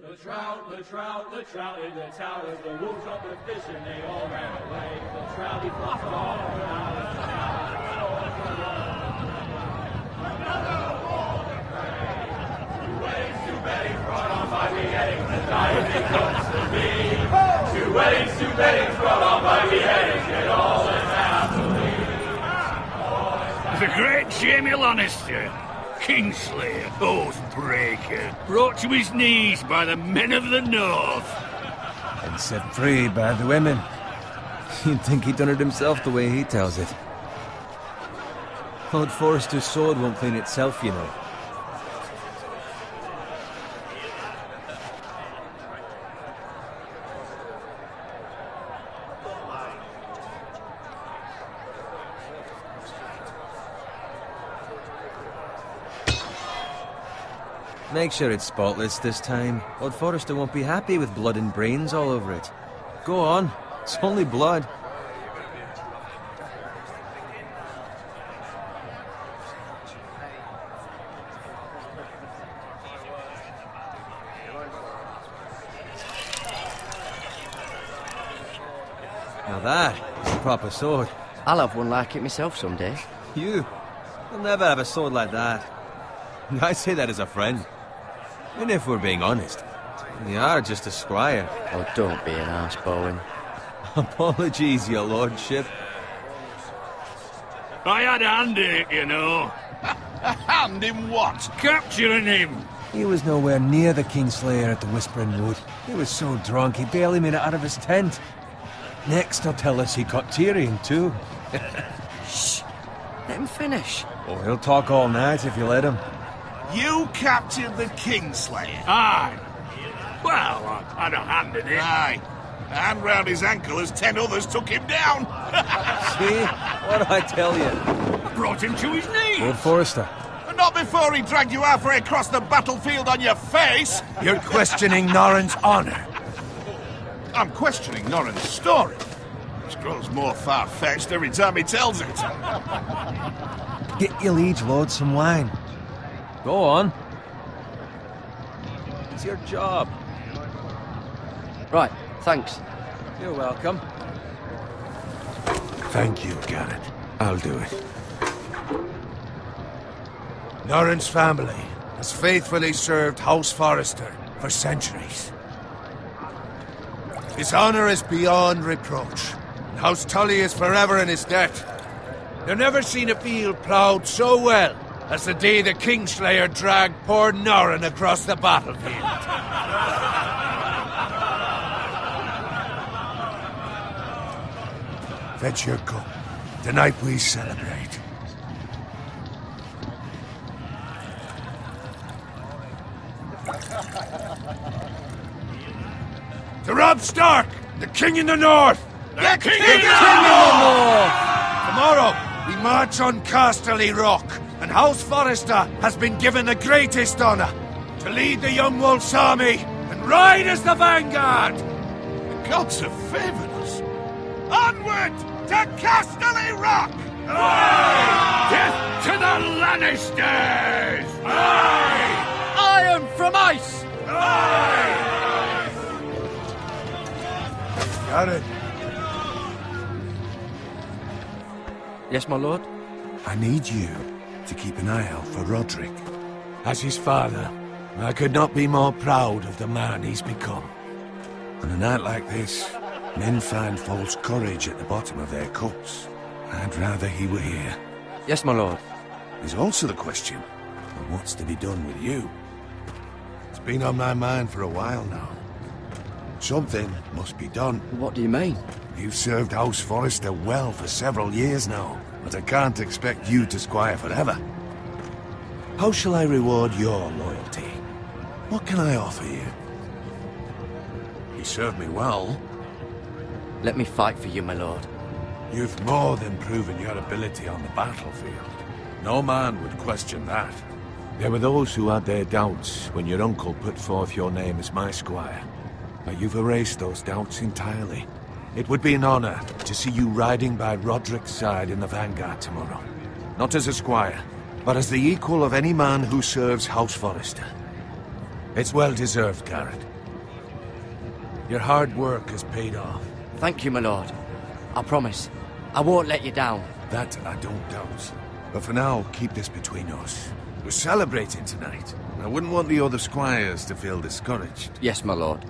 The trout in the towers, the wolves got the fish and they all ran away. The trout, he flopped all around. Two weddings brought on by beheadings, the diet comes to me. Two weddings brought on by beheadings, get all in happily. The great Jamie Lannister, Kingslayer, Oathbreaker, brought to his knees by the men of the North. And set free by the women. You'd think he'd done it himself the way he tells it. Lord Forrester's sword won't clean itself, you know. Make sure it's spotless this time. Lord Forrester won't be happy with blood and brains all over it. Go on. It's only blood. Now that is a proper sword. I'll have one like it myself someday. You'll never have a sword like that. I say that as a friend. And if we're being honest, you are just a squire. Oh, don't be an arse, Bowen. Apologies, your lordship. I had a hand in it, you know. A hand in what? Capturing him. He was nowhere near the Kingslayer at the Whispering Wood. He was so drunk he barely made it out of his tent. Next he'll tell us he caught Tyrion too. Shh! Let him finish. Oh, he'll talk all night if you let him. You captured the Kingslayer? Aye. Well, I had a hand in it. Aye. A hand round his ankle as 10 others took him down. See? What did I tell you? Brought him to his knees. Lord Forrester. But not before he dragged you halfway across the battlefield on your face. You're questioning Norrin's honor. I'm questioning Norrin's story. Which grows more far-fetched every time he tells it. Get your liege lord some wine. Go on. It's your job. Right, thanks. You're welcome. Thank you, Garrett. I'll do it. Norrin's family has faithfully served House Forrester for centuries. His honor is beyond reproach. And House Tully is forever in his debt. They've never seen a field ploughed so well as the day the Kingslayer dragged poor Norrin across the battlefield. Fetch your cup. Tonight we celebrate. To Robb Stark, the King in the North! The King in the North! Tomorrow, we march on Casterly Rock, and House Forrester has been given the greatest honor to lead the Young Wolf's army and ride as the vanguard! The gods have favored us. Onward to Casterly Rock! Aye! Death to the Lannisters! Aye! Iron from ice! Aye! Garrett, Yes, my lord? I need you to keep an eye out for Roderick. As his father, I could not be more proud of the man he's become. On a night like this, men find false courage at the bottom of their cups. I'd rather he were here. Yes, my lord. There's also the question of what's to be done with you. It's been on my mind for a while now. Something must be done. What do you mean? You've served House Forrester well for several years now, but I can't expect you to squire forever. How shall I reward your loyalty? What can I offer you? You served me well. Let me fight for you, my lord. You've more than proven your ability on the battlefield. No man would question that. There were those who had their doubts when your uncle put forth your name as my squire. But you've erased those doubts entirely. It would be an honor to see you riding by Roderick's side in the vanguard tomorrow. Not as a squire, but as the equal of any man who serves House Forrester. It's well deserved, Garrett. Your hard work has paid off. Thank you, my lord. I promise. I won't let you down. That I don't doubt. But for now, keep this between us. We're celebrating tonight. I wouldn't want the other squires to feel discouraged. Yes, my lord.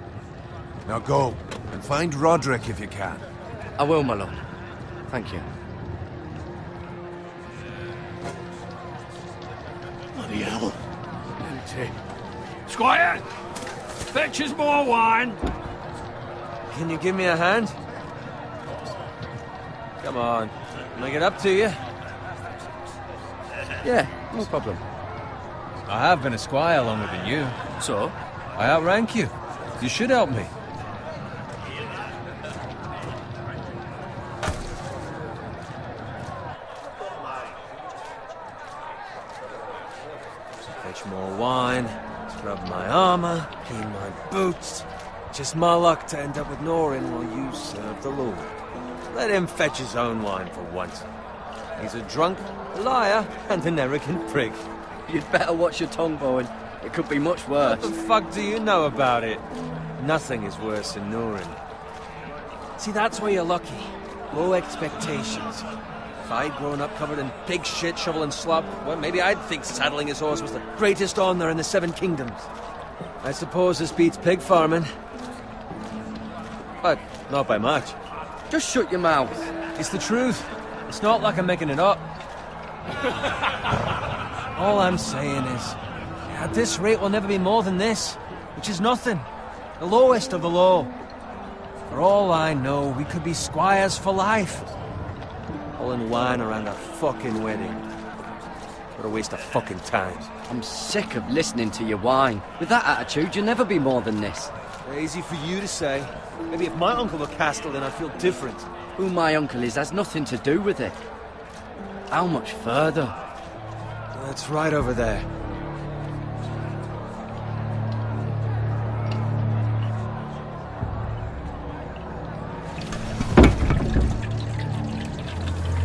Now go, and find Roderick if you can. I will, my lord. Thank you. Bloody hell. Empty. Squire! Fetch us more wine! Can you give me a hand? Come on. Can I get up to you? Yeah, no problem. I have been a squire longer than you. So? I outrank you. You should help me. Fetch more wine, scrub my armor, clean my boots. Just my luck to end up with Norin while you serve the Lord. Let him fetch his own wine for once. He's a drunk, a liar, and an arrogant prick. You'd better watch your tongue, Bowen. It could be much worse. What the fuck do you know about it? Nothing is worse than Norin. See, that's why you're lucky. Low expectations. If I'd grown up covered in pig shit, shovel and slop, well, maybe I'd think saddling his horse was the greatest honor in the Seven Kingdoms. I suppose this beats pig farming. But not by much. Just shut your mouth. It's the truth. It's not like I'm making it up. All I'm saying is, at this rate we'll never be more than this, which is nothing. The lowest of the low. For all I know, we could be squires for life. Pulling wine around a fucking wedding. What a waste of fucking time. I'm sick of listening to your whine. With that attitude, you'll never be more than this. Easy for you to say. Maybe if my uncle were Castellan, I'd feel different. Who my uncle is has nothing to do with it. How much further? That's right over there.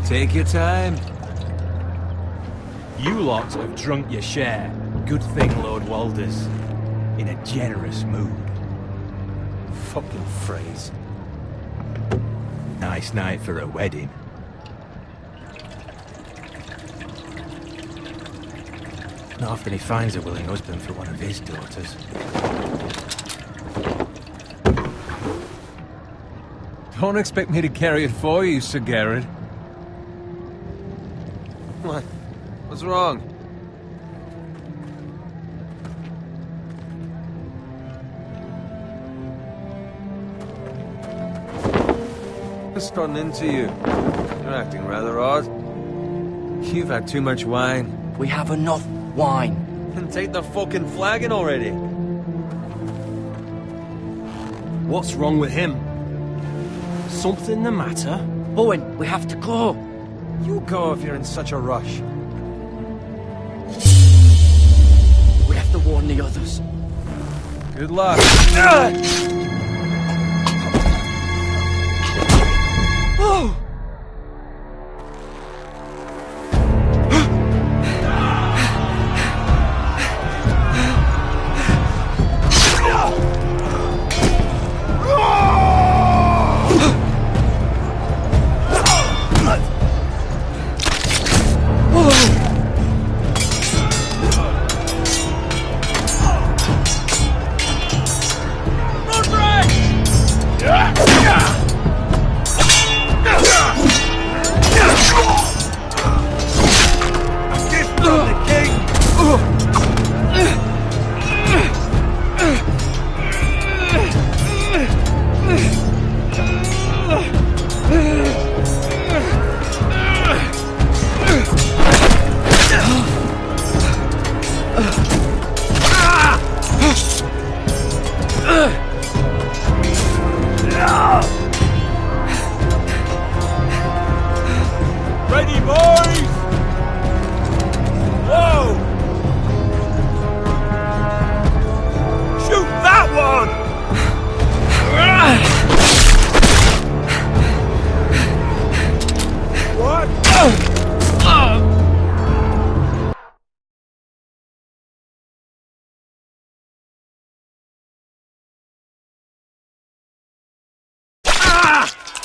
Take your time. You lot have drunk your share. Good thing Lord Walder's in a generous mood. Fucking phrase. Nice night for a wedding. Not often he finds a willing husband for one of his daughters. Don't expect me to carry it for you, Sir Garrett. What? What's wrong? What's gotten into you? You're acting rather odd. You've had too much wine. We have enough wine. Then take the fucking flagon already. What's wrong with him? Something the matter? Bowen, we have to go. You go if you're in such a rush. We have to warn the others. Good luck. Oh!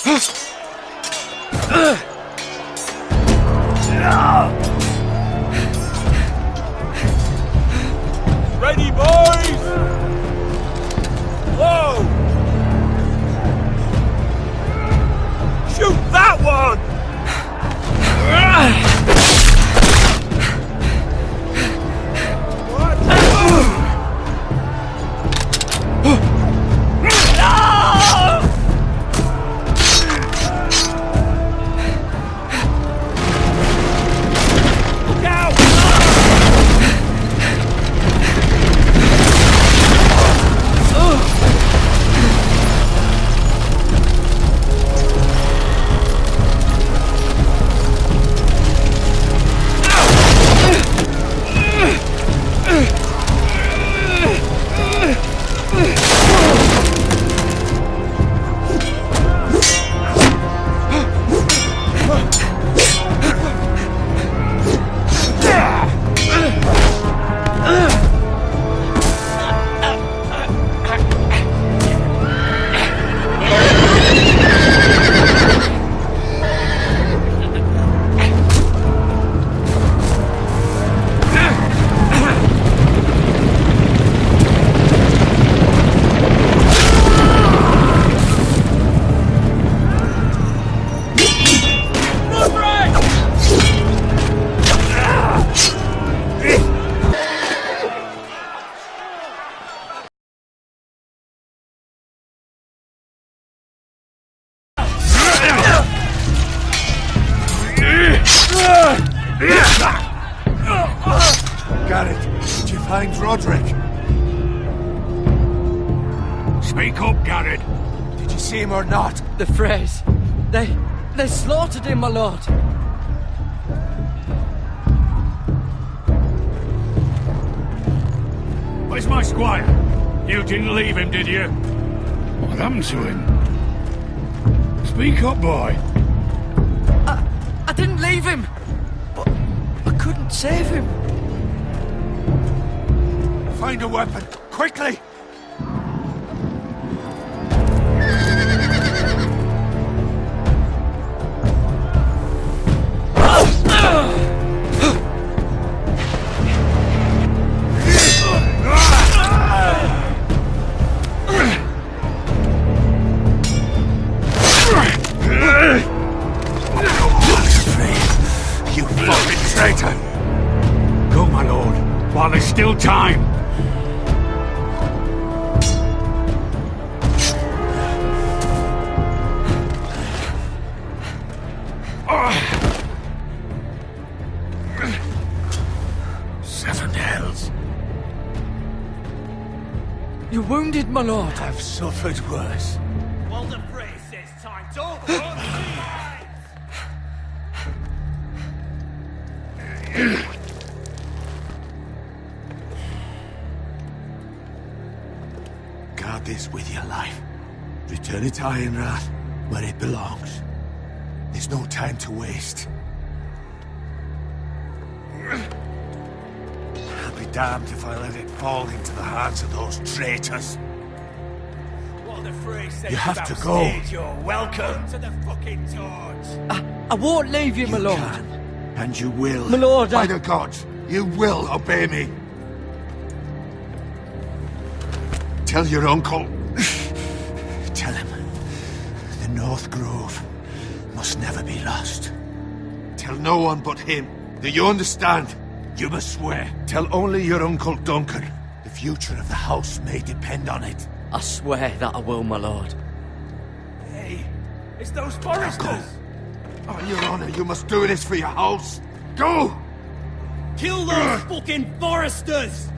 Ready, boys! Whoa! Shoot that one! Garrett, did you find Roderick? Speak up, Garrett. Did you see him or not? The Freys. They slaughtered him, my lord. Where's my squire? You didn't leave him, did you? What happened to him? Speak up, boy. I didn't leave him, but I couldn't save him. Find a weapon, quickly! You fucking traitor! Go, my lord, while there's still time. Seven hells. You're wounded, my lord. I've suffered worse. Well, the phrase says time's over. Guard this with your life. Return it to Ironrath, where it belongs. There's no time to waste. I'll be damned if I let it fall into the hands of those traitors. Well, the phrase says You have to go. You're welcome to the fucking torch. I won't leave you, my lord. Can, and you will. My lord, By the gods, you will obey me. Tell your uncle. Tell him the North Grove must never be lost. Tell no one but him. Do you understand? You must swear. Tell only your Uncle Duncan. The future of the house may depend on it. I swear that I will, my lord. Hey, it's those foresters. On your honor, you must do this for your house. Go! Kill those fucking foresters.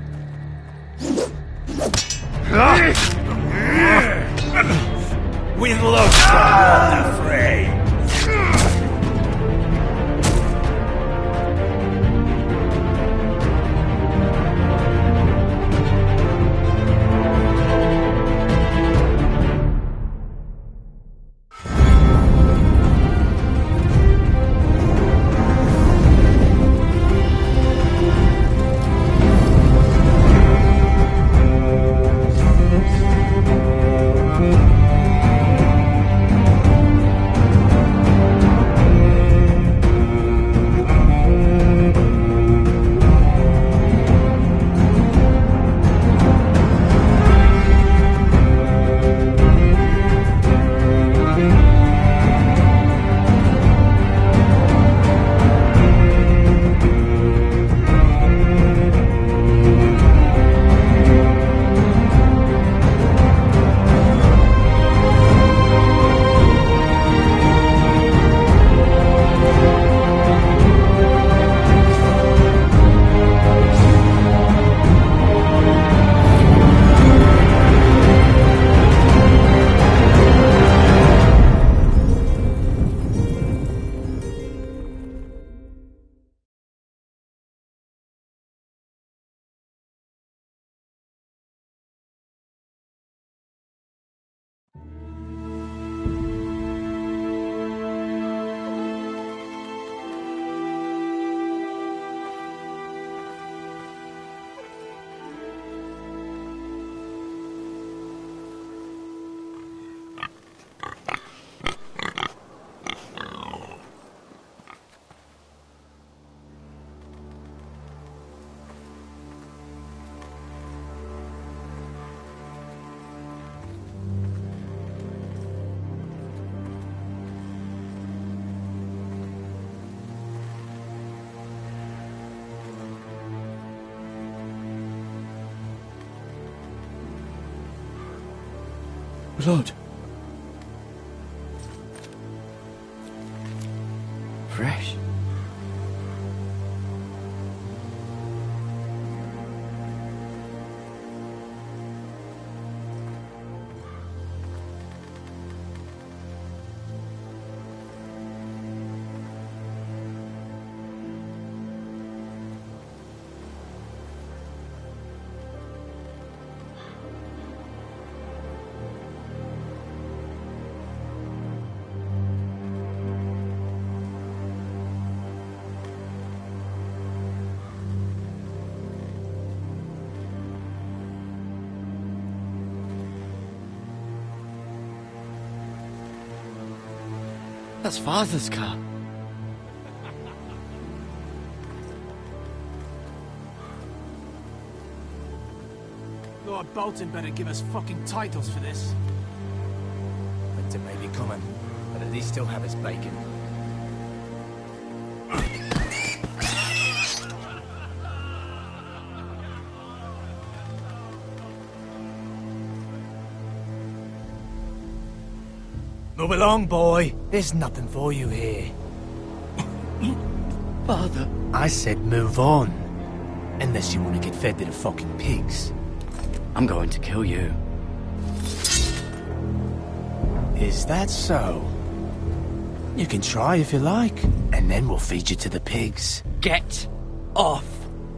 With love, the fray. blood. Fresh. That's Father's car. Lord Bolton better give us fucking titles for this. Winter may be coming, but at least he'll have his bacon. Move along, boy. There's nothing for you here. Father. I said move on. Unless you want to get fed to the fucking pigs. I'm going to kill you. Is that so? You can try if you like, and then we'll feed you to the pigs. Get off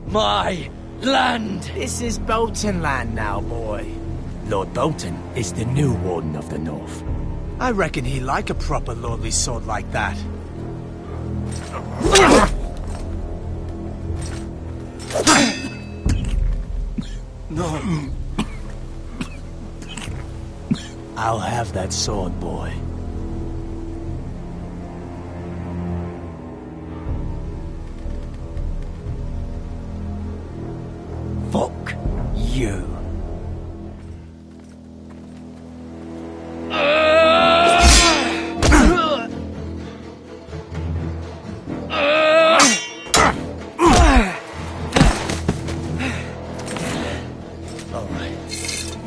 my land! This is Bolton land now, boy. Lord Bolton is the new Warden of the North. I reckon he'd like a proper lordly sword like that. No. I'll have that sword, boy. Fuck you.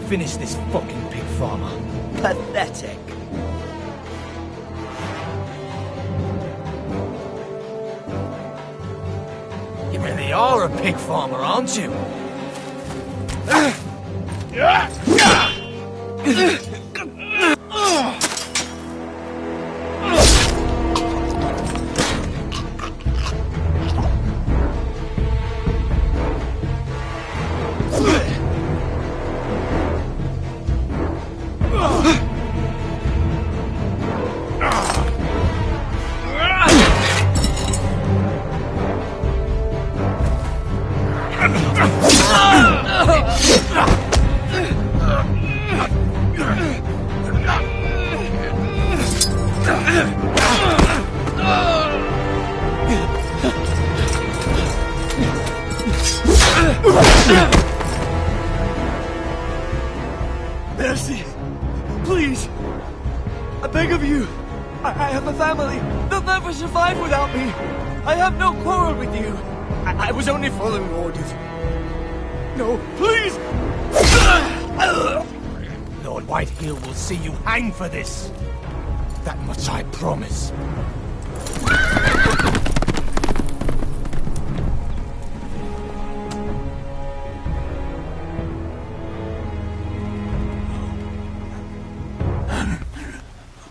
Finish this fucking pig farmer. Pathetic. You really are a pig farmer, aren't you? Mercy! Please! I beg of you! I have a family! They'll never survive without me! I have no quarrel with you! I was only following orders. No, please! Lord Whitehill will see you hang for this. That much I promise.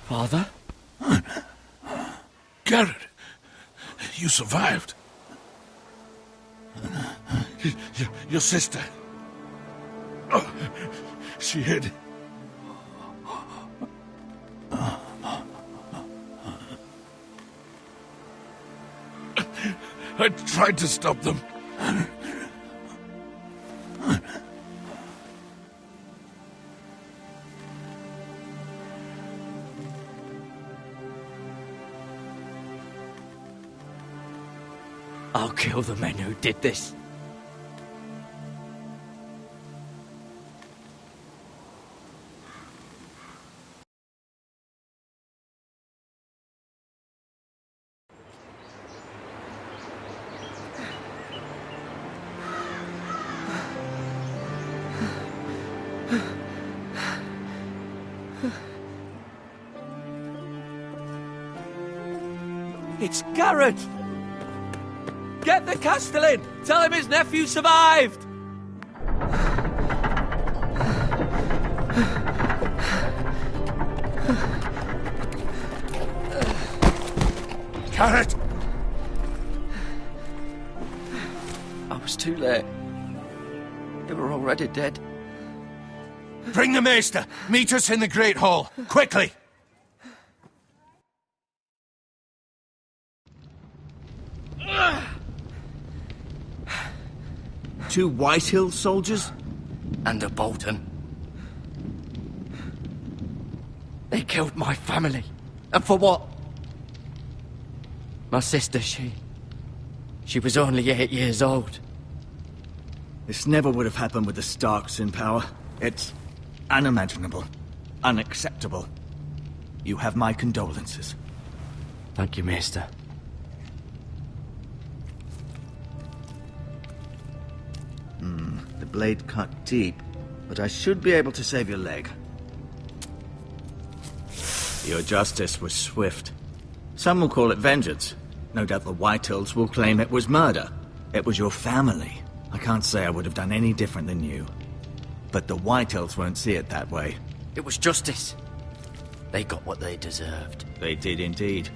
Father? Garrett, you survived. Your sister. Oh, she hid. I tried to stop them. I'll kill the men who did this. It's Garrett! Get the Castellan! Tell him his nephew survived! Garrett! I was too late. They were already dead. Bring the Maester! Meet us in the Great Hall! Quickly! Two Whitehill soldiers? And a Bolton. They killed my family. And for what? My sister, she was only 8 years old. This never would have happened with the Starks in power. It's unimaginable. Unacceptable. You have my condolences. Thank you, Maester. The blade cut deep, but I should be able to save your leg. Your justice was swift. Some will call it vengeance. No doubt the Whitehills will claim it was murder. It was your family. I can't say I would have done any different than you. But the Whitehills won't see it that way. It was justice. They got what they deserved. They did indeed.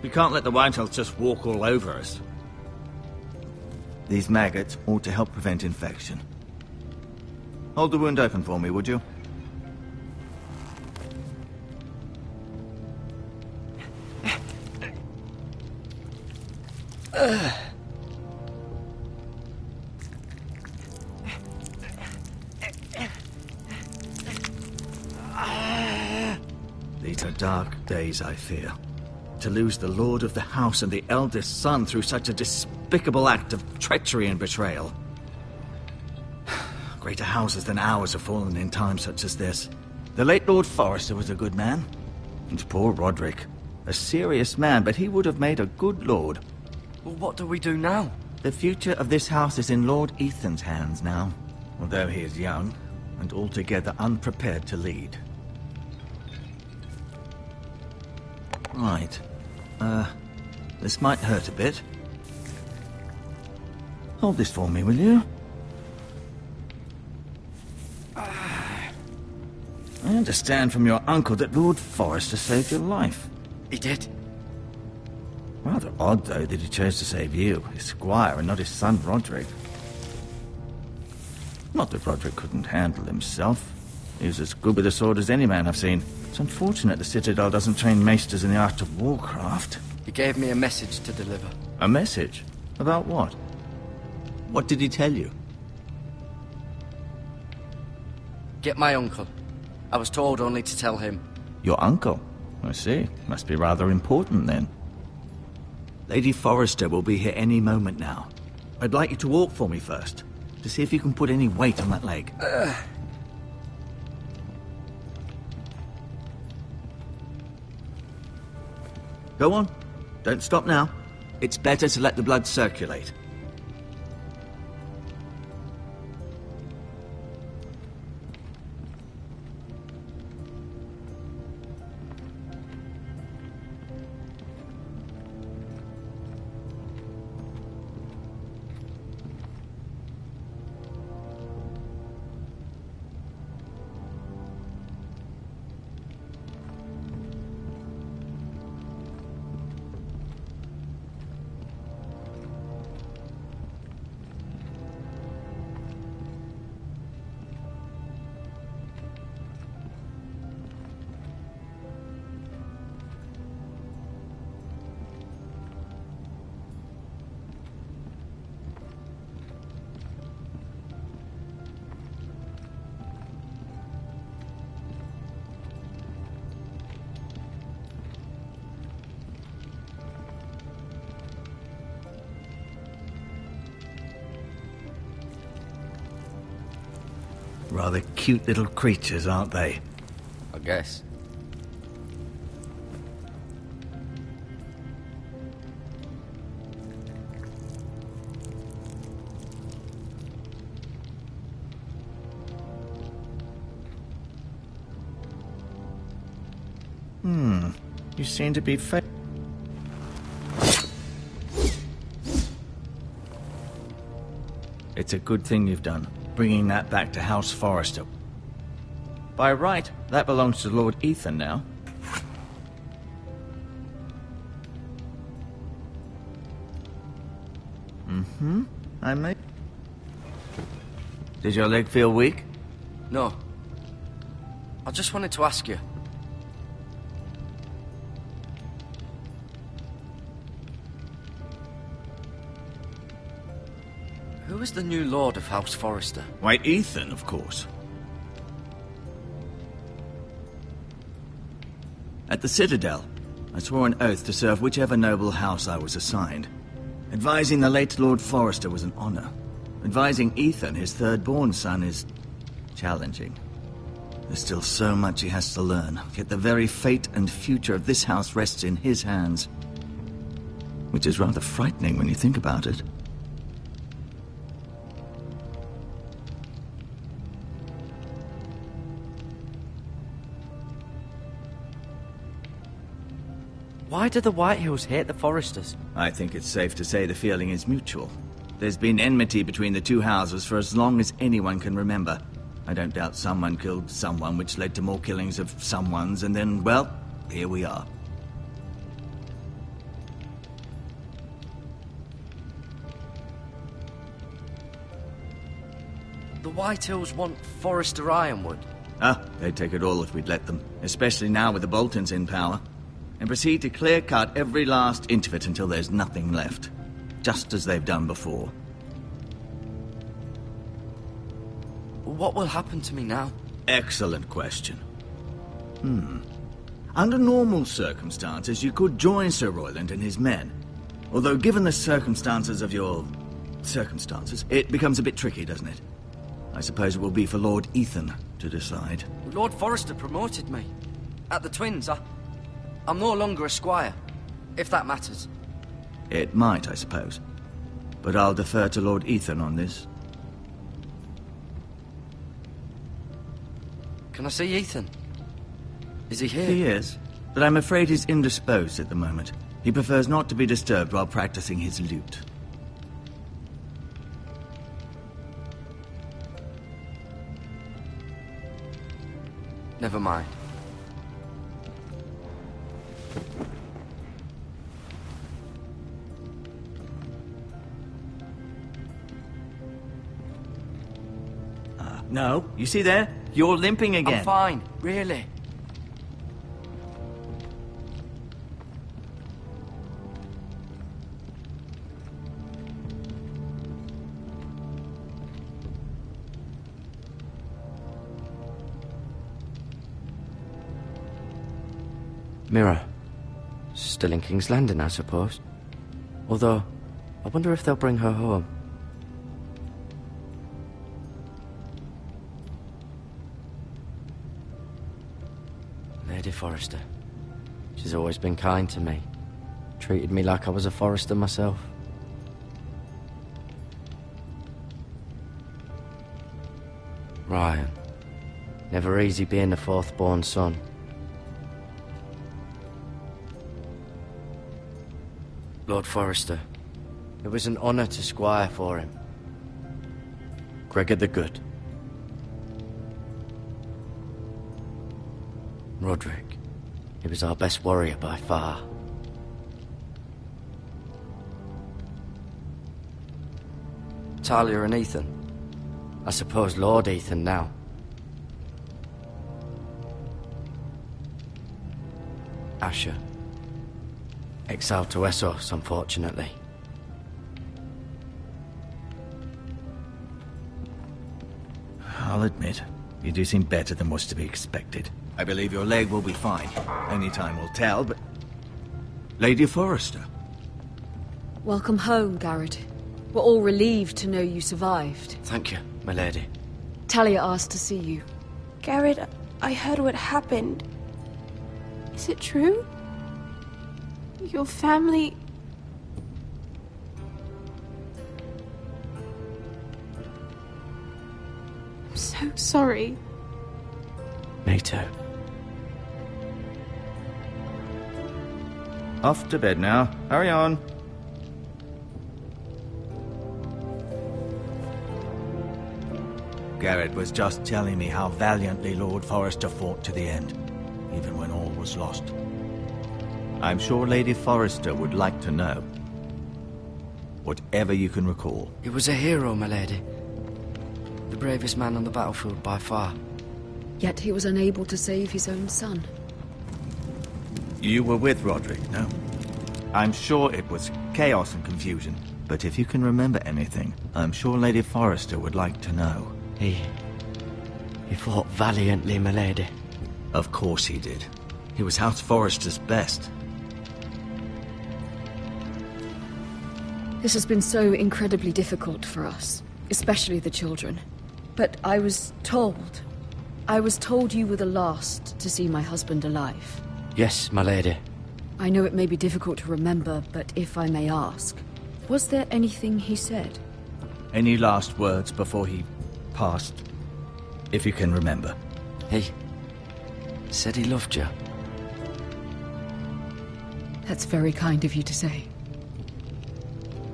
We can't let the Whitehills just walk all over us. These maggots ought to help prevent infection. Hold the wound open for me, would you? These are dark days, I fear. To lose the lord of the house and the eldest son through such a despicable act of treachery and betrayal. Greater houses than ours have fallen in times such as this. The late Lord Forrester was a good man. And poor Roderick. A serious man, but he would have made a good lord. Well, what do we do now? The future of this house is in Lord Ethan's hands now. Although he is young, and altogether unprepared to lead. Right. This might hurt a bit. Hold this for me, will you? I understand from your uncle that Lord Forrester saved your life. He did. Rather odd, though, that he chose to save you, his squire, and not his son Roderick. Not that Roderick couldn't handle himself. He was as good with a sword as any man I've seen. It's unfortunate the Citadel doesn't train maesters in the art of warcraft. He gave me a message to deliver. A message? About what? What did he tell you? Get my uncle. I was told only to tell him. Your uncle? I see. Must be rather important, then. Lady Forrester will be here any moment now. I'd like you to walk for me first, to see if you can put any weight on that leg. Go on. Don't stop now. It's better to let the blood circulate. Rather cute little creatures, aren't they? I guess. You seem to be It's a good thing you've done, bringing that back to House Forrester. By right, that belongs to Lord Ethan now. I may... Did your leg feel weak? No. I just wanted to ask you. Who is the new Lord of House Forrester? Why, Ethan, of course. At the Citadel, I swore an oath to serve whichever noble house I was assigned. Advising the late Lord Forrester was an honor. Advising Ethan, his third-born son, is challenging. There's still so much he has to learn, yet the very fate and future of this house rests in his hands. Which is rather frightening when you think about it. Why do the Whitehills hate the Forresters? I think it's safe to say the feeling is mutual. There's been enmity between the two houses for as long as anyone can remember. I don't doubt someone killed someone, which led to more killings of someones, and then, well, here we are. The Whitehills want Forrester Ironwood. Ah, they'd take it all if we'd let them, especially now with the Boltons in power. And proceed to clear-cut every last inch of it until there's nothing left. Just as they've done before. What will happen to me now? Excellent question. Under normal circumstances, you could join Sir Royland and his men. Although, given the circumstances of your... circumstances, it becomes a bit tricky, doesn't it? I suppose it will be for Lord Ethan to decide. Lord Forrester promoted me. At the Twins, I'm no longer a squire, if that matters. It might, I suppose. But I'll defer to Lord Ethan on this. Can I see Ethan? Is he here? He is, but I'm afraid he's indisposed at the moment. He prefers not to be disturbed while practicing his lute. Never mind. No, you see there? You're limping again. I'm fine, really. Mira. Still in King's Landing, I suppose. Although, I wonder if they'll bring her home. Lady Forrester. She's always been kind to me. Treated me like I was a Forrester myself. Ryan. Never easy being the fourth-born son. Lord Forrester. It was an honor to squire for him. Gregor the Good. Roderick. He was our best warrior by far. Talia and Ethan. I suppose Lord Ethan now. Asher. Exiled to Essos, unfortunately. I'll admit, you do seem better than was to be expected. I believe your leg will be fine. Only time will tell, but... Lady Forrester. Welcome home, Garrett. We're all relieved to know you survived. Thank you, my lady. Talia asked to see you. Garrett, I heard what happened. Is it true? Your family... I'm so sorry. Me too. Off to bed now. Hurry on. Garrett was just telling me how valiantly Lord Forrester fought to the end, even when all was lost. I'm sure Lady Forrester would like to know. Whatever you can recall. He was a hero, my lady. The bravest man on the battlefield by far. Yet he was unable to save his own son. You were with Roderick, no? I'm sure it was chaos and confusion, but if you can remember anything, I'm sure Lady Forrester would like to know. He fought valiantly, my lady. Of course he did. He was House Forrester's best. This has been so incredibly difficult for us, especially the children. But I was told you were the last to see my husband alive. Yes, my lady. I know it may be difficult to remember, but if I may ask, was there anything he said? Any last words before he passed? If you can remember. He said he loved you. That's very kind of you to say.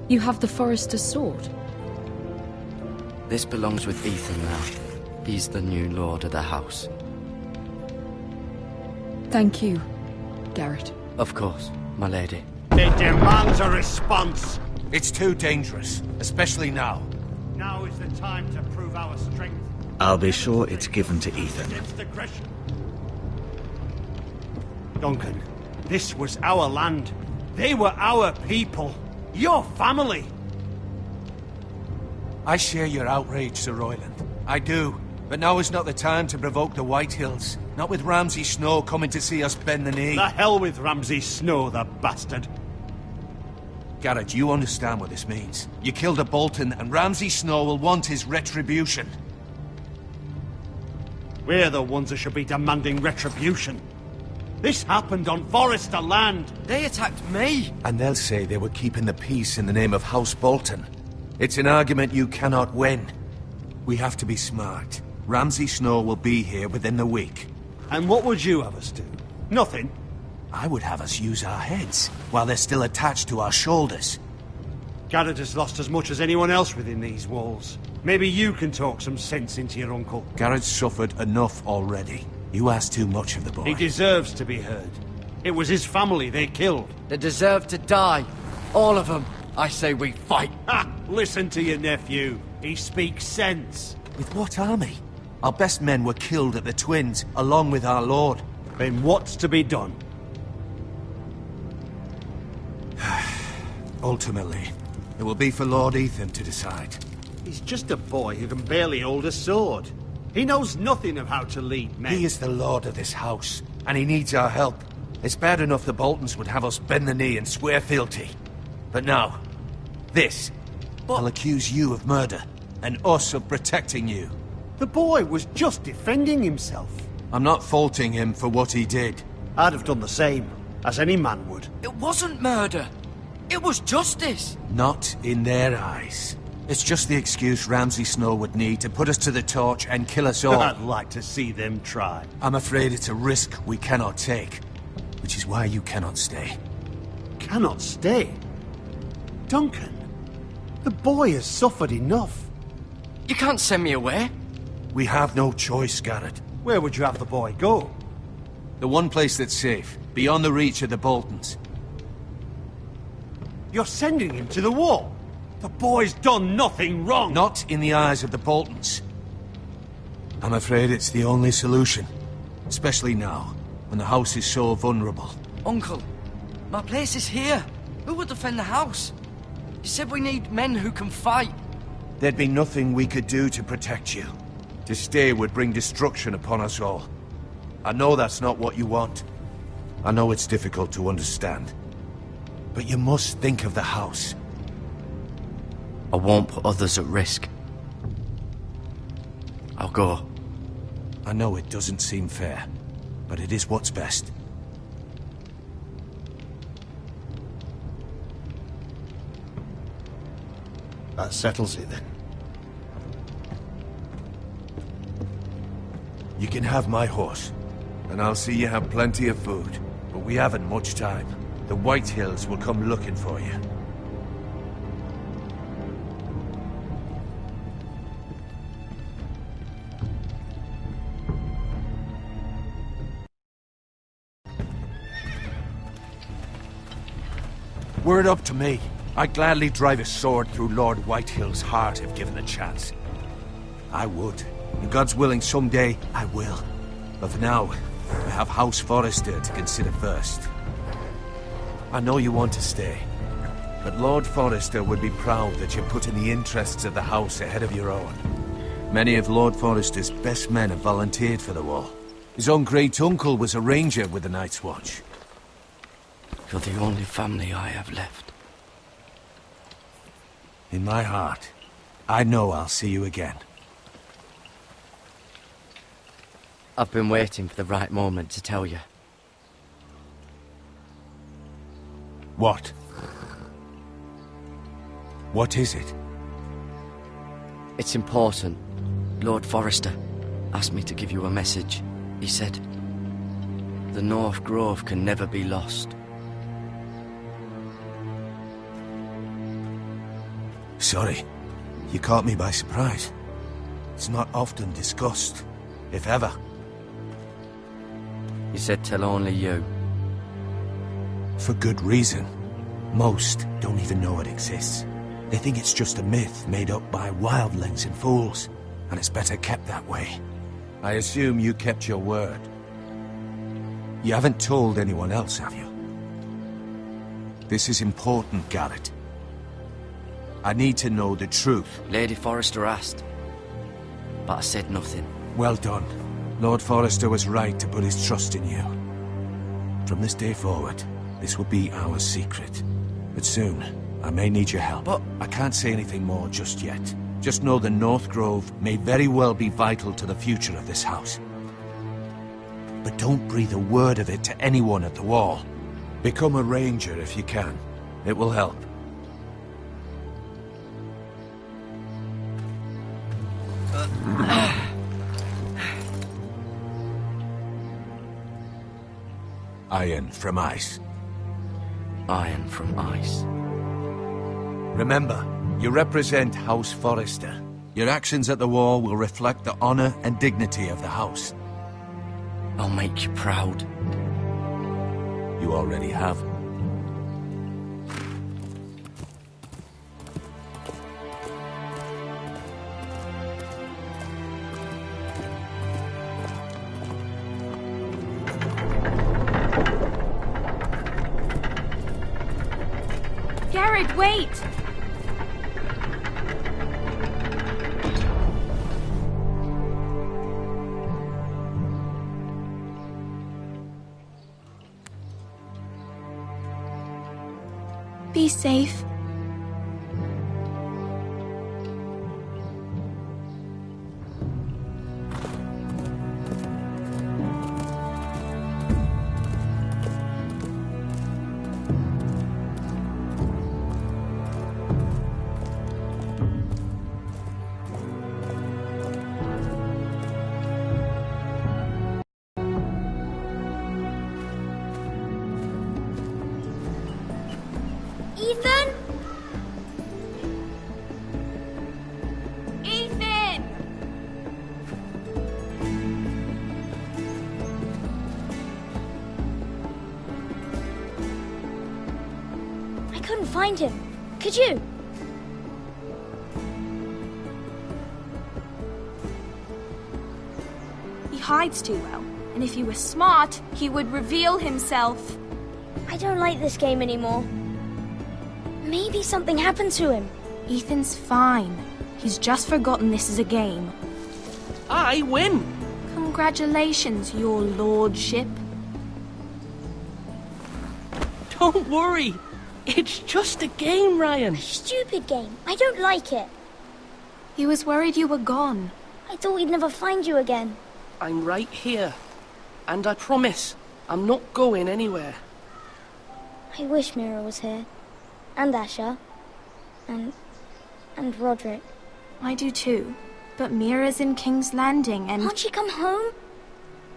You have the Forrester's sword. This belongs with Ethan now. He's the new lord of the house. Thank you, Garrett. Of course, my lady. It demands a response. It's too dangerous, especially now. Now is the time to prove our strength. I'll be sure it's given to Ethan. Against aggression. Duncan, this was our land. They were our people. Your family. I share your outrage, Sir Royland. I do. But now is not the time to provoke the Whitehills. Not with Ramsay Snow coming to see us bend the knee. The hell with Ramsay Snow, the bastard. Garrett, you understand what this means. You killed a Bolton, and Ramsay Snow will want his retribution. We're the ones that should be demanding retribution. This happened on Forrester land. They attacked me. And they'll say they were keeping the peace in the name of House Bolton. It's an argument you cannot win. We have to be smart. Ramsay Snow will be here within the week. And what would you have us do? Nothing. I would have us use our heads, while they're still attached to our shoulders. Garrett has lost as much as anyone else within these walls. Maybe you can talk some sense into your uncle. Garrett's suffered enough already. You ask too much of the boy. He deserves to be heard. It was his family they killed. They deserve to die. All of them. I say we fight. Ha! Listen to your nephew. He speaks sense. With what army? Our best men were killed at the Twins, along with our lord. Then what's to be done? Ultimately, it will be for Lord Ethan to decide. He's just a boy who can barely hold a sword. He knows nothing of how to lead men. He is the lord of this house, and he needs our help. It's bad enough the Boltons would have us bend the knee and swear fealty. But now, this. I'll accuse you of murder, and us of protecting you. The boy was just defending himself. I'm not faulting him for what he did. I'd have done the same, as any man would. It wasn't murder. It was justice. Not in their eyes. It's just the excuse Ramsay Snow would need to put us to the torch and kill us all. I'd like to see them try. I'm afraid it's a risk we cannot take, which is why you cannot stay. Cannot stay? Duncan, the boy has suffered enough. You can't send me away. We have no choice, Garrett. Where would you have the boy go? The one place that's safe, beyond the reach of the Boltons. You're sending him to the wall? The boy's done nothing wrong! Not in the eyes of the Boltons. I'm afraid it's the only solution. Especially now, when the house is so vulnerable. Uncle, my place is here. Who will defend the house? You said we need men who can fight. There'd be nothing we could do to protect you. To stay would bring destruction upon us all. I know that's not what you want. I know it's difficult to understand. But you must think of the house. I won't put others at risk. I'll go. I know it doesn't seem fair, but it is what's best. That settles it then. You can have my horse, and I'll see you have plenty of food. But we haven't much time. The Whitehills will come looking for you. Were it up to me, I'd gladly drive a sword through Lord Whitehill's heart if given the chance. I would. And God's willing, someday I will. But for now, I have House Forrester to consider first. I know you want to stay, but Lord Forrester would be proud that you're putting the interests of the house ahead of your own. Many of Lord Forrester's best men have volunteered for the war. His own great-uncle was a ranger with the Night's Watch. You're the only family I have left. In my heart, I know I'll see you again. I've been waiting for the right moment to tell you. What? What is it? It's important. Lord Forrester asked me to give you a message. He said, the North Grove can never be lost. Sorry, you caught me by surprise. It's not often discussed, if ever. He said tell only you. For good reason. Most don't even know it exists. They think it's just a myth made up by wildlings and fools, and it's better kept that way. I assume you kept your word. You haven't told anyone else, have you? This is important, Garrett. I need to know the truth. Lady Forrester asked, but I said nothing. Well done. Lord Forrester was right to put his trust in you. From this day forward, this will be our secret. But soon, I may need your help. But I can't say anything more just yet. Just know the North Grove may very well be vital to the future of this house. But don't breathe a word of it to anyone at the wall. Become a ranger if you can. It will help. Iron from ice. Iron from ice. Remember, you represent House Forrester. Your actions at the war will reflect the honor and dignity of the house. I'll make you proud. You already have. Garrett, wait! Be safe. Ethan? Ethan! I couldn't find him. Could you? He hides too well, and if he were smart, he would reveal himself. I don't like this game anymore. Maybe something happened to him. Ethan's fine. He's just forgotten this is a game. I win! Congratulations, your lordship. Don't worry. It's just a game, Ryan. Stupid game. I don't like it. He was worried you were gone. I thought we'd never find you again. I'm right here. And I promise, I'm not going anywhere. I wish Mira was here. And Asher. And Roderick. I do too. But Mira's in King's Landing and... Can't she come home?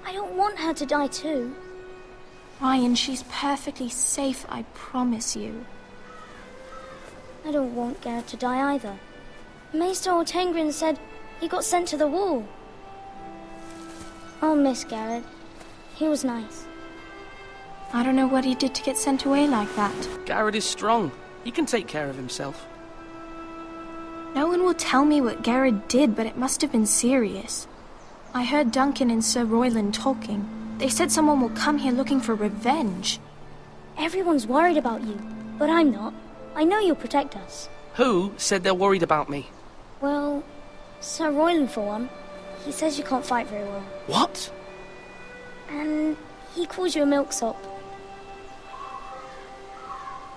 I don't want her to die too. Ryan, she's perfectly safe, I promise you. I don't want Garrett to die either. Maester Ortengrin said he got sent to the wall. I'll miss Garrett. He was nice. I don't know what he did to get sent away like that. Garrett is strong. He can take care of himself. No one will tell me what Garrett did, but it must have been serious. I heard Duncan and Sir Royland talking. They said someone will come here looking for revenge. Everyone's worried about you, but I'm not. I know you'll protect us. Who said they're worried about me? Well, Sir Royland for one. He says you can't fight very well. What? And he calls you a milksop.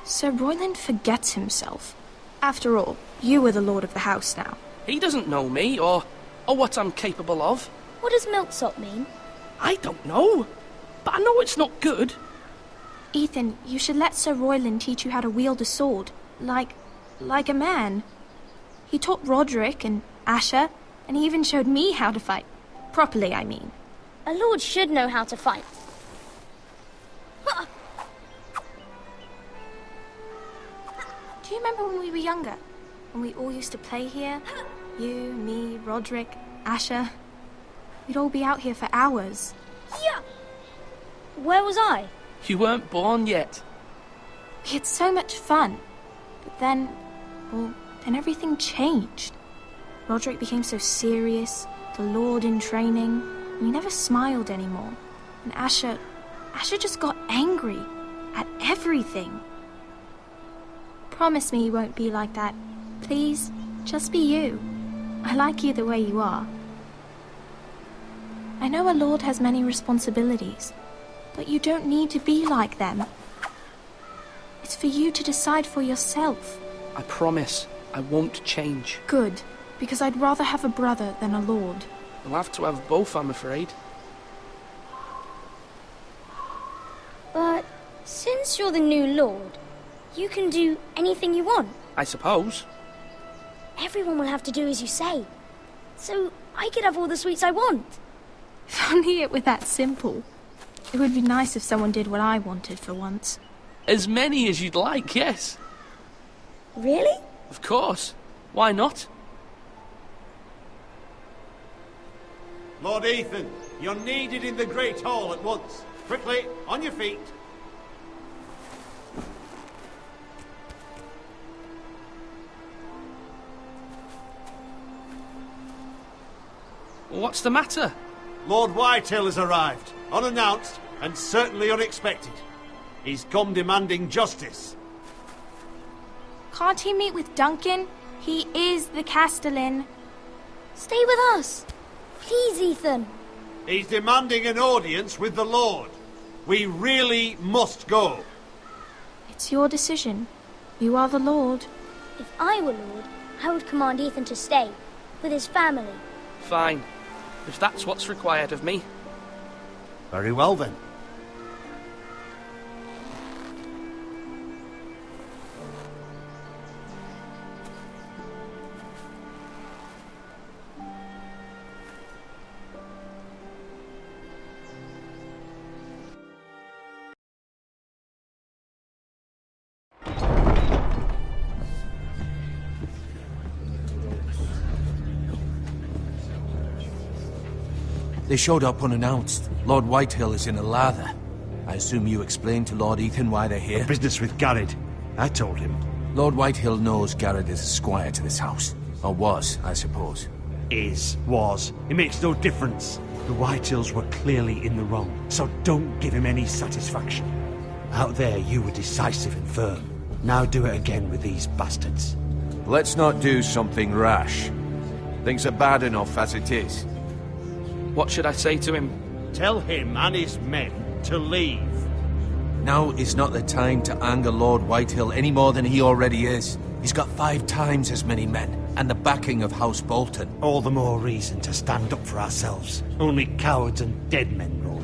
Sir Royland forgets himself. After all, you are the lord of the house now. He doesn't know me, or what I'm capable of. What does milksop mean? I don't know, but I know it's not good. Ethan, you should let Sir Royland teach you how to wield a sword, like a man. He taught Roderick and Asher, and he even showed me how to fight. Properly, I mean. A lord should know how to fight. Do you remember when we were younger? When we all used to play here? You, me, Roderick, Asher. We'd all be out here for hours. Yeah. Where was I? You weren't born yet. We had so much fun. But then everything changed. Roderick became so serious, the Lord in training, and he never smiled anymore. And Asher just got angry at everything. Promise me you won't be like that. Please, just be you. I like you the way you are. I know a lord has many responsibilities, but you don't need to be like them. It's for you to decide for yourself. I promise I won't change. Good, because I'd rather have a brother than a lord. We'll have to have both, I'm afraid. But since you're the new lord, you can do anything you want. I suppose. Everyone will have to do as you say. So I could have all the sweets I want. If only it were that simple. It would be nice if someone did what I wanted for once. As many as you'd like, yes. Really? Of course. Why not? Lord Ethan, you're needed in the Great Hall at once. Quickly, on your feet. What's the matter? Lord Whitehill has arrived, unannounced and certainly unexpected. He's come demanding justice. Can't he meet with Duncan? He is the Castellan. Stay with us. Please, Ethan. He's demanding an audience with the Lord. We really must go. It's your decision. You are the Lord. If I were Lord, I would command Ethan to stay, with his family. Fine. If that's what's required of me. Very well, then. They showed up unannounced. Lord Whitehill is in a lather. I assume you explained to Lord Ethan why they're here? Business with Garrett. I told him. Lord Whitehill knows Garrett is a squire to this house. Or was, I suppose. Was. It makes no difference. The Whitehills were clearly in the wrong, so don't give him any satisfaction. Out there, you were decisive and firm. Now do it again with these bastards. Let's not do something rash. Things are bad enough as it is. What should I say to him? Tell him and his men to leave. Now is not the time to anger Lord Whitehill any more than he already is. He's got 5 times as many men, and the backing of House Bolton. All the more reason to stand up for ourselves. Only cowards and dead men roll.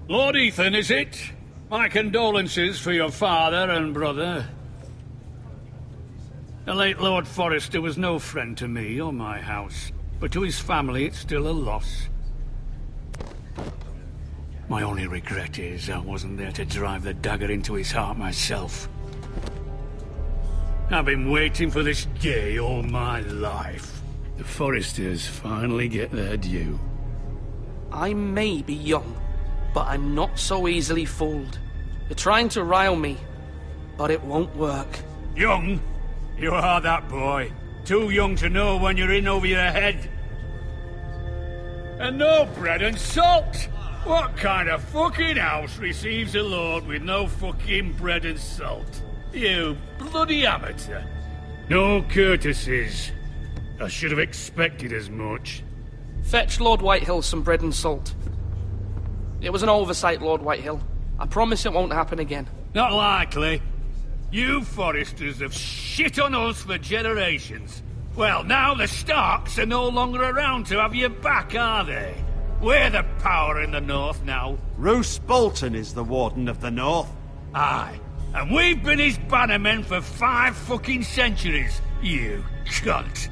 Lord Ethan, is it? My condolences for your father and brother. The late Lord Forrester was no friend to me or my house, but to his family it's still a loss. My only regret is I wasn't there to drive the dagger into his heart myself. I've been waiting for this day all my life. The Forresters finally get their due. I may be young, but I'm not so easily fooled. You're trying to rile me, but it won't work. Young? You are that boy. Too young to know when you're in over your head. And no bread and salt! What kind of fucking house receives a lord with no fucking bread and salt? You bloody amateur. No courtesies. I should have expected as much. Fetch Lord Whitehill some bread and salt. It was an oversight, Lord Whitehill. I promise it won't happen again. Not likely. You Forresters have shit on us for generations. Well, now the Starks are no longer around to have you back, are they? We're the power in the north now. Roose Bolton is the Warden of the North. Aye. And we've been his bannermen for 5 fucking centuries, you cunt.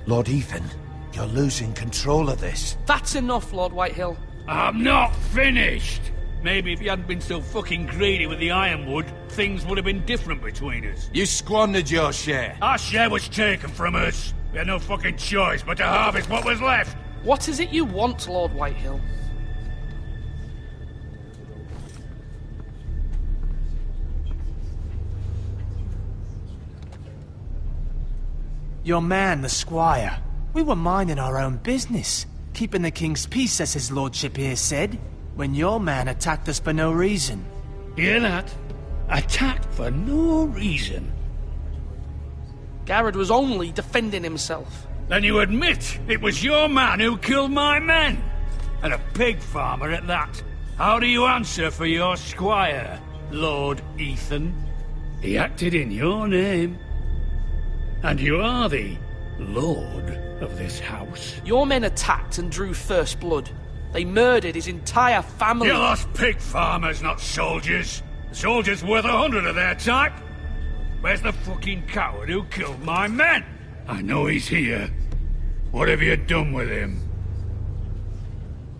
Lord Ethan, you're losing control of this. That's enough, Lord Whitehill. I'm not finished! Maybe if you hadn't been so fucking greedy with the ironwood, things would have been different between us. You squandered your share. Our share was taken from us. We had no fucking choice but to harvest what was left. What is it you want, Lord Whitehill? Your man, the squire. We were minding our own business, keeping the king's peace, as his lordship here said, when your man attacked us for no reason. Hear that? Attacked for no reason. Garrett was only defending himself. Then you admit it was your man who killed my men? And a pig farmer at that. How do you answer for your squire, Lord Ethan? He acted in your name. And you are the lord of this house. Your men attacked and drew first blood. They murdered his entire family. You lost pig farmers, not soldiers. The soldiers worth 100 of their type. Where's the fucking coward who killed my men? I know he's here. What have you done with him?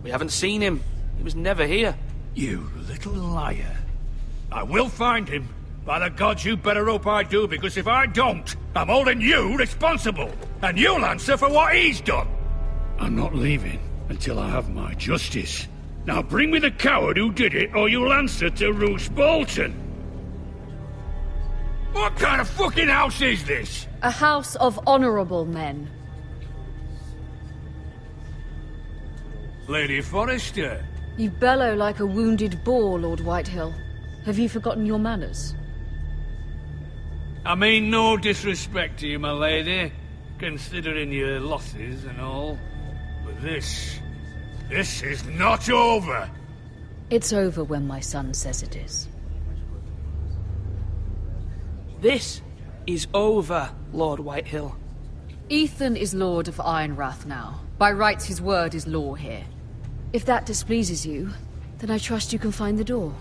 We haven't seen him. He was never here. You little liar. I will find him. By the gods, you better hope I do, because if I don't, I'm holding you responsible. And you'll answer for what he's done. I'm not leaving until I have my justice. Now bring me the coward who did it, or you'll answer to Roose Bolton. What kind of fucking house is this? A house of honorable men. Lady Forrester. You bellow like a wounded boar, Lord Whitehill. Have you forgotten your manners? I mean no disrespect to you, my lady, considering your losses and all. But this is not over. It's over when my son says it is. This is over, Lord Whitehill. Ethan is Lord of Ironrath now. By rights, his word is law here. If that displeases you, then I trust you can find the door.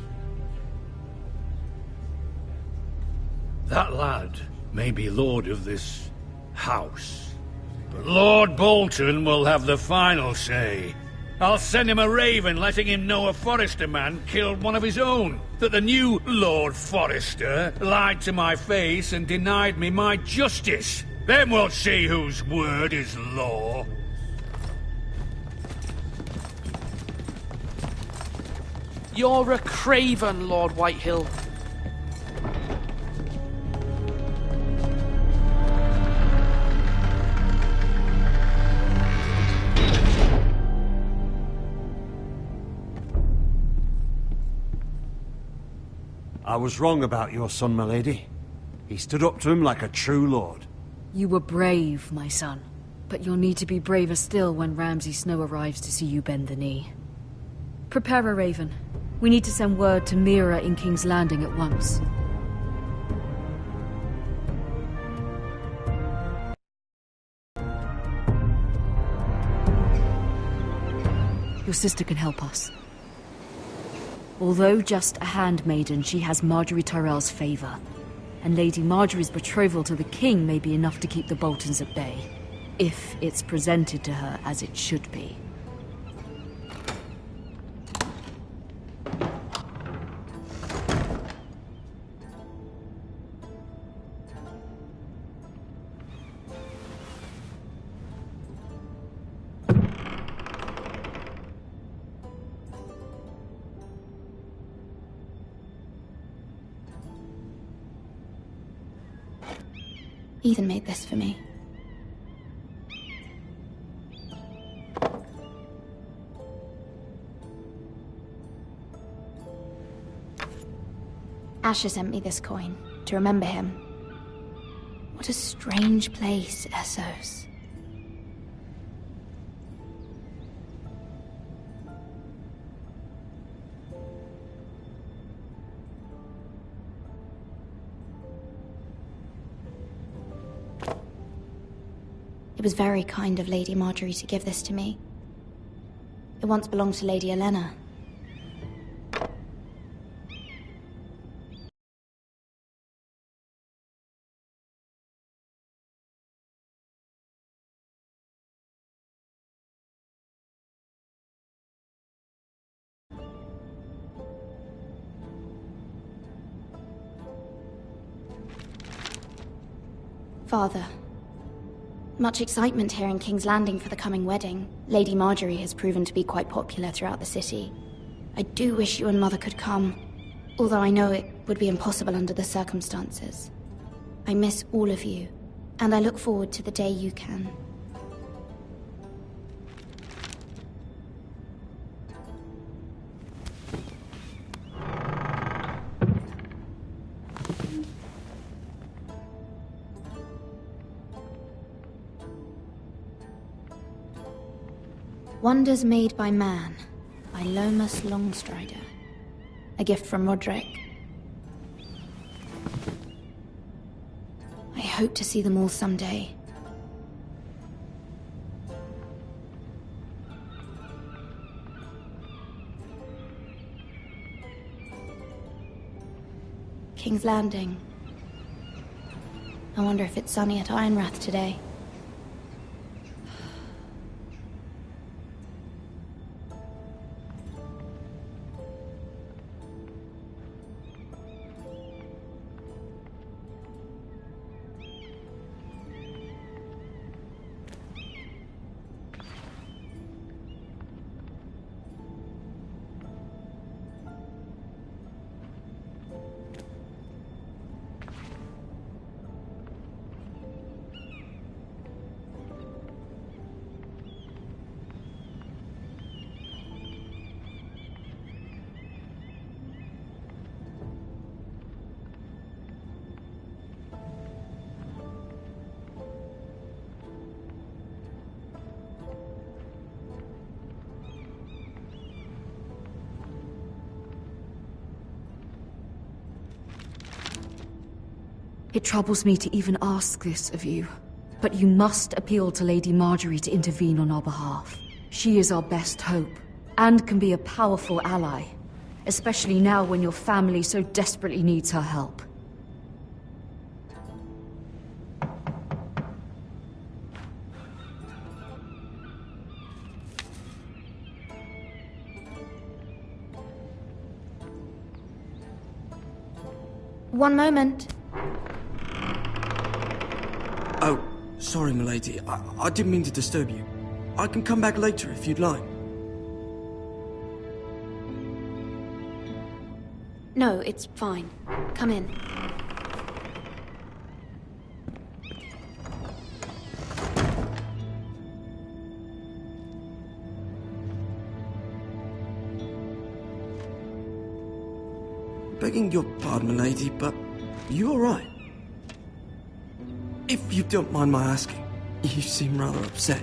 That lad may be lord of this house, but Lord Bolton will have the final say. I'll send him a raven letting him know a Forrester man killed one of his own, that the new Lord Forrester lied to my face and denied me my justice. Then we'll see whose word is law. You're a craven, Lord Whitehill. I was wrong about your son, my lady. He stood up to him like a true lord. You were brave, my son. But you'll need to be braver still when Ramsay Snow arrives to see you bend the knee. Prepare a raven. We need to send word to Mira in King's Landing at once. Your sister can help us. Although just a handmaiden, she has Marjorie Tyrell's favor. And Lady Marjorie's betrothal to the king may be enough to keep the Boltons at bay. If it's presented to her as it should be. Ethan made this for me. Asher sent me this coin to remember him. What a strange place, Essos. It was very kind of Lady Marjorie to give this to me. It once belonged to Lady Elena. Father, much excitement here in King's Landing for the coming wedding. Lady Marjorie has proven to be quite popular throughout the city. I do wish you and Mother could come, although I know it would be impossible under the circumstances. I miss all of you, and I look forward to the day you can. Wonders Made by Man, by Lomas Longstrider. A gift from Roderick. I hope to see them all someday. King's Landing. I wonder if it's sunny at Ironrath today. It troubles me to even ask this of you, but you must appeal to Lady Marjorie to intervene on our behalf. She is our best hope, and can be a powerful ally, especially now when your family so desperately needs her help. One moment. Oh, sorry, milady. I didn't mean to disturb you. I can come back later if you'd like. No, it's fine. Come in. Begging your pardon, milady, but you all right? If you don't mind my asking, you seem rather upset.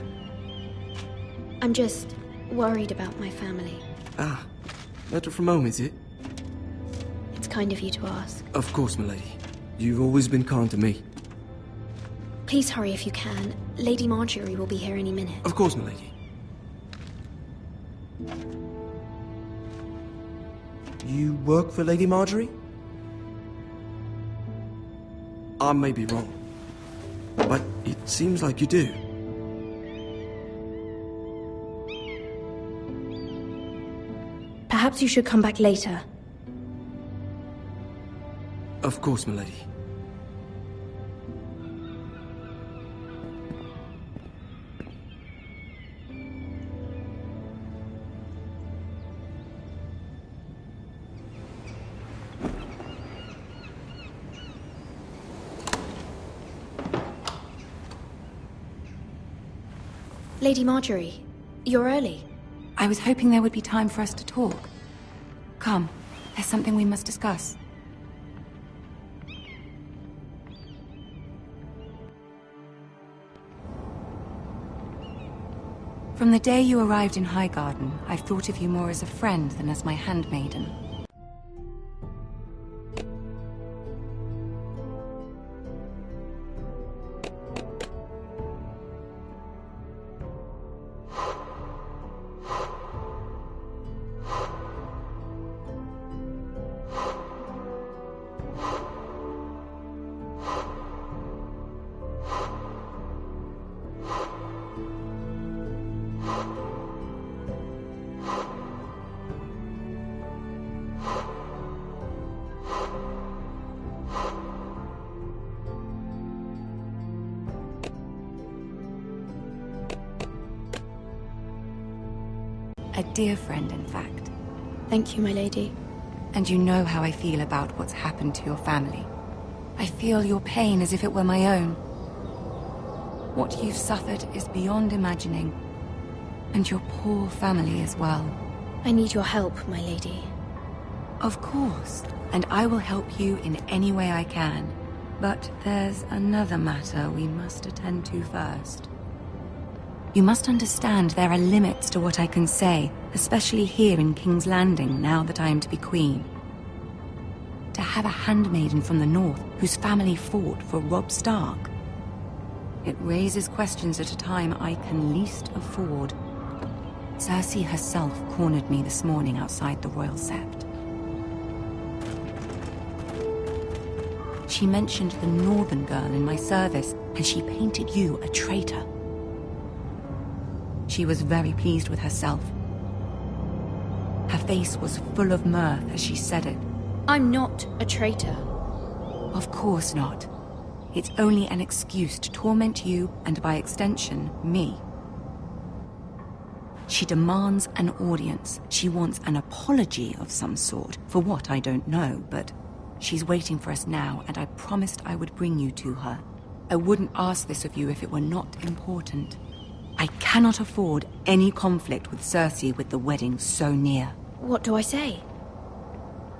I'm just worried about my family. Ah, letter from home, is it? It's kind of you to ask. Of course, milady. You've always been kind to me. Please hurry if you can. Lady Marjorie will be here any minute. Of course, milady. You work for Lady Marjorie? I may be wrong, but it seems like you do. Perhaps you should come back later. Of course, milady. Lady Marjorie, you're early. I was hoping there would be time for us to talk. Come, there's something we must discuss. From the day you arrived in Highgarden, I've thought of you more as a friend than as my handmaiden. A dear friend, in fact. Thank you, my lady. And you know how I feel about what's happened to your family. I feel your pain as if it were my own. What you've suffered is beyond imagining. And your poor family as well. I need your help, my lady. Of course. And I will help you in any way I can. But there's another matter we must attend to first. You must understand there are limits to what I can say, especially here in King's Landing, now that I am to be queen. To have a handmaiden from the north, whose family fought for Robb Stark. It raises questions at a time I can least afford. Cersei herself cornered me this morning outside the Royal Sept. She mentioned the northern girl in my service, and she painted you a traitor. She was very pleased with herself. Her face was full of mirth as she said it. I'm not a traitor. Of course not. It's only an excuse to torment you, and by extension, me. She demands an audience. She wants an apology of some sort, for what I don't know, but she's waiting for us now, and I promised I would bring you to her. I wouldn't ask this of you if it were not important. I cannot afford any conflict with Cersei with the wedding so near. What do I say?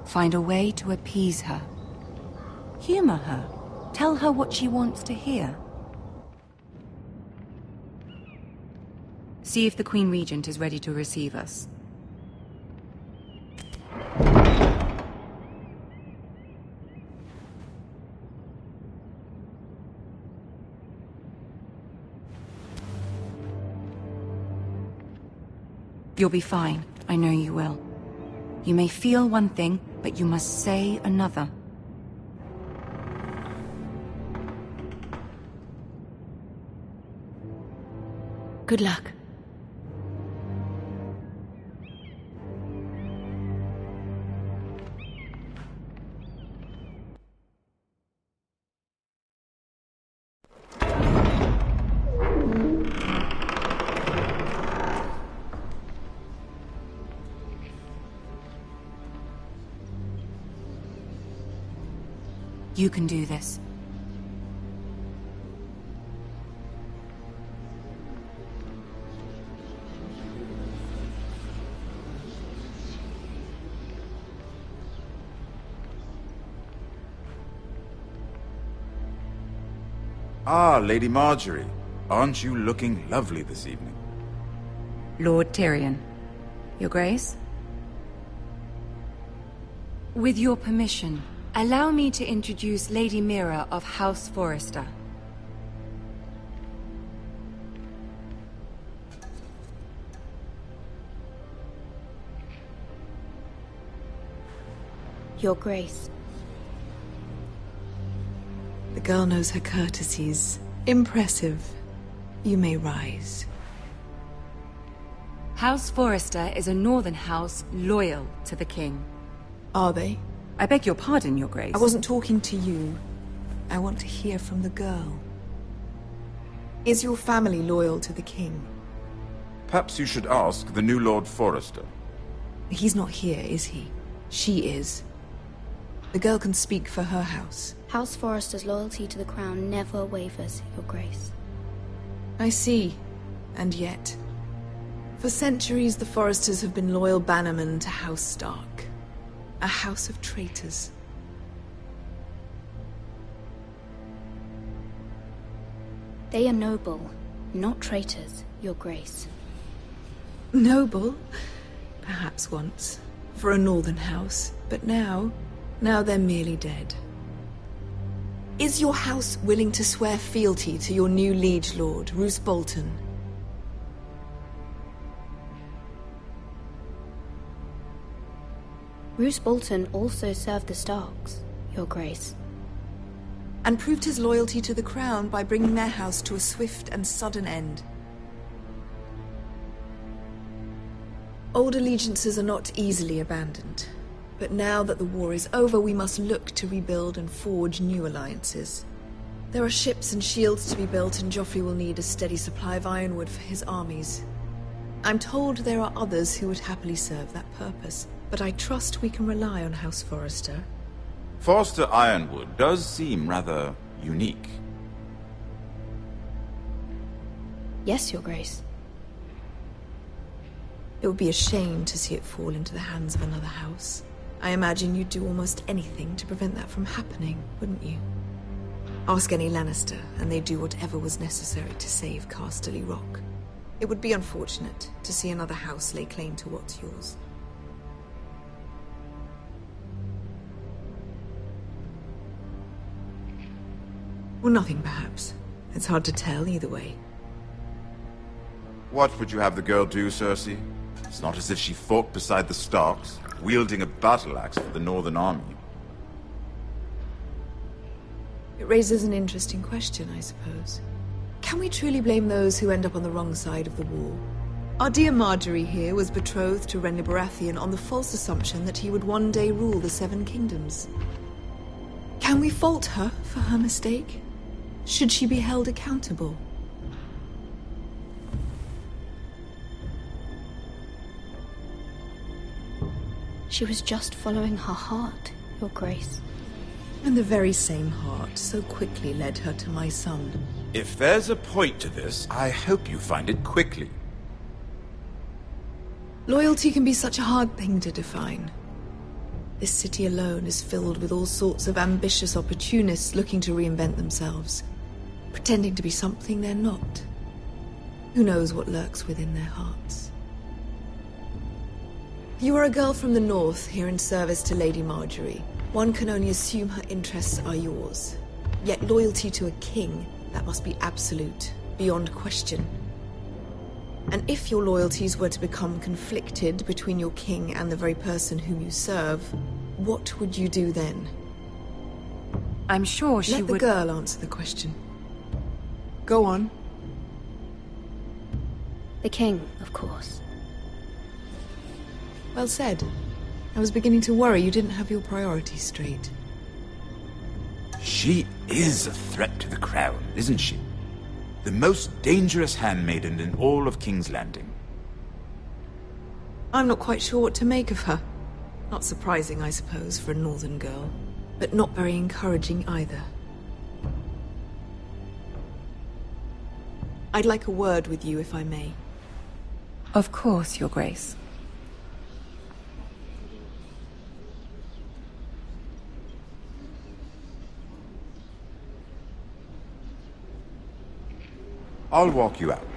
Find a way to appease her. Humor her. Tell her what she wants to hear. See if the Queen Regent is ready to receive us. You'll be fine. I know you will. You may feel one thing, but you must say another. Good luck. You can do this. Ah, Lady Marjorie. Aren't you looking lovely this evening? Lord Tyrion. Your Grace? With your permission, allow me to introduce Lady Mira of House Forrester. Your Grace. The girl knows her courtesies. Impressive. You may rise. House Forrester is a northern house loyal to the king. Are they? I beg your pardon, Your Grace. I wasn't talking to you. I want to hear from the girl. Is your family loyal to the king? Perhaps you should ask the new Lord Forrester. He's not here, is he? She is. The girl can speak for her house. House Forrester's loyalty to the crown never wavers, Your Grace. I see. And yet, for centuries the Foresters have been loyal bannermen to House Stark. A house of traitors. They are noble, not traitors, Your Grace. Noble? Perhaps once, for a northern house, but now they're merely dead. Is your house willing to swear fealty to your new liege lord, Roose Bolton? Roose Bolton also served the Starks, Your Grace. And proved his loyalty to the crown by bringing their house to a swift and sudden end. Old allegiances are not easily abandoned, but now that the war is over, we must look to rebuild and forge new alliances. There are ships and shields to be built, and Joffrey will need a steady supply of ironwood for his armies. I'm told there are others who would happily serve that purpose, but I trust we can rely on House Forrester. Forster Ironwood does seem rather unique. Yes, Your Grace. It would be a shame to see it fall into the hands of another house. I imagine you'd do almost anything to prevent that from happening, wouldn't you? Ask any Lannister, and they'd do whatever was necessary to save Casterly Rock. It would be unfortunate to see another house lay claim to what's yours. Or nothing, perhaps. It's hard to tell either way. What would you have the girl do, Cersei? It's not as if she fought beside the Starks, wielding a battle axe for the Northern Army. It raises an interesting question, I suppose. Can we truly blame those who end up on the wrong side of the war? Our dear Marjorie here was betrothed to Renly Baratheon on the false assumption that he would one day rule the Seven Kingdoms. Can we fault her for her mistake? Should she be held accountable? She was just following her heart, Your Grace. And the very same heart so quickly led her to my son. If there's a point to this, I hope you find it quickly. Loyalty can be such a hard thing to define. This city alone is filled with all sorts of ambitious opportunists looking to reinvent themselves, pretending to be something they're not. Who knows what lurks within their hearts? You are a girl from the north, here in service to Lady Marjorie. One can only assume her interests are yours. Yet loyalty to a king, that must be absolute, beyond question. And if your loyalties were to become conflicted between your king and the very person whom you serve, what would you do then? I'm sure she would... Let the girl answer the question. Go on. The king, of course. Well said. I was beginning to worry you didn't have your priorities straight. She is a threat to the crown, isn't she? The most dangerous handmaiden in all of King's Landing. I'm not quite sure what to make of her. Not surprising, I suppose, for a northern girl, but not very encouraging either. I'd like a word with you, if I may. Of course, Your Grace. I'll walk you out.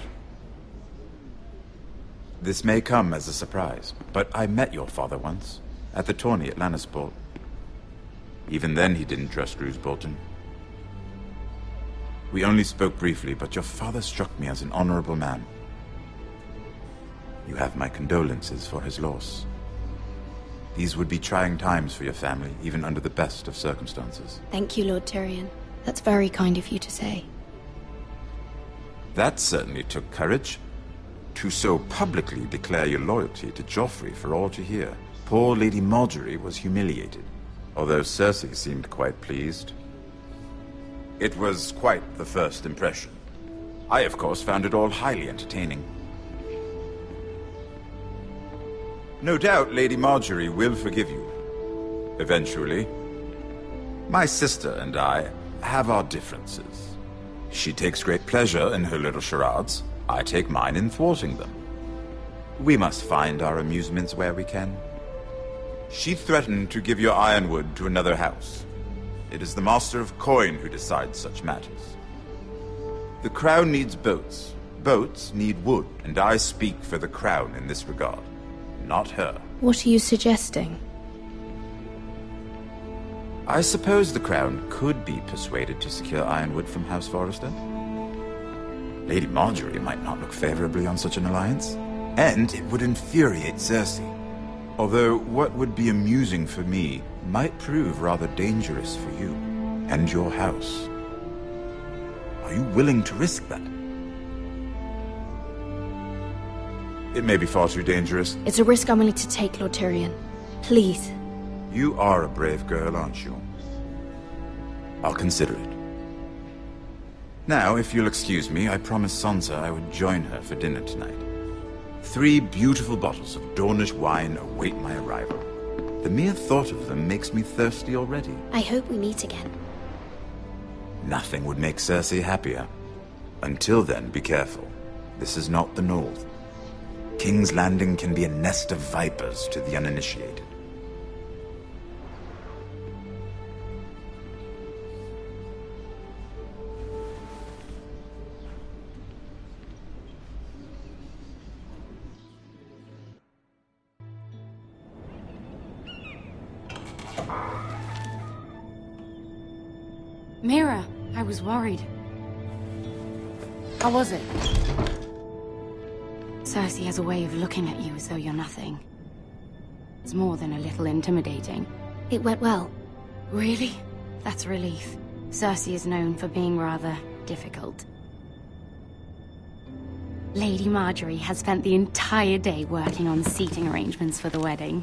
This may come as a surprise, but I met your father once, at the tourney at Lannisport. Even then he didn't trust Roose Bolton. We only spoke briefly, but your father struck me as an honorable man. You have my condolences for his loss. These would be trying times for your family, even under the best of circumstances. Thank you, Lord Tyrion. That's very kind of you to say. That certainly took courage. To so publicly declare your loyalty to Joffrey for all to hear. Poor Lady Marjorie was humiliated, although Cersei seemed quite pleased. It was quite the first impression. I, of course, found it all highly entertaining. No doubt Lady Marjorie will forgive you. Eventually. My sister and I have our differences. She takes great pleasure in her little charades, I take mine in thwarting them. We must find our amusements where we can. She threatened to give your ironwood to another house. It is the Master of Coin who decides such matters. The Crown needs boats. Boats need wood, and I speak for the Crown in this regard, not her. What are you suggesting? I suppose the Crown could be persuaded to secure ironwood from House Forrester. Lady Marjorie might not look favorably on such an alliance, and it would infuriate Cersei. Although what would be amusing for me might prove rather dangerous for you and your house. Are you willing to risk that? It may be far too dangerous. It's a risk I'm willing to take, Lord Tyrion. Please. You are a brave girl, aren't you? I'll consider it. Now, if you'll excuse me, I promised Sansa I would join her for dinner tonight. 3 beautiful bottles of Dornish wine await my arrival. The mere thought of them makes me thirsty already. I hope we meet again. Nothing would make Cersei happier. Until then, be careful. This is not the North. King's Landing can be a nest of vipers to the uninitiated. Mira, I was worried. How was it? Cersei has a way of looking at you as though you're nothing. It's more than a little intimidating. It went well. Really? That's a relief. Cersei is known for being rather difficult. Lady Marjorie has spent the entire day working on seating arrangements for the wedding.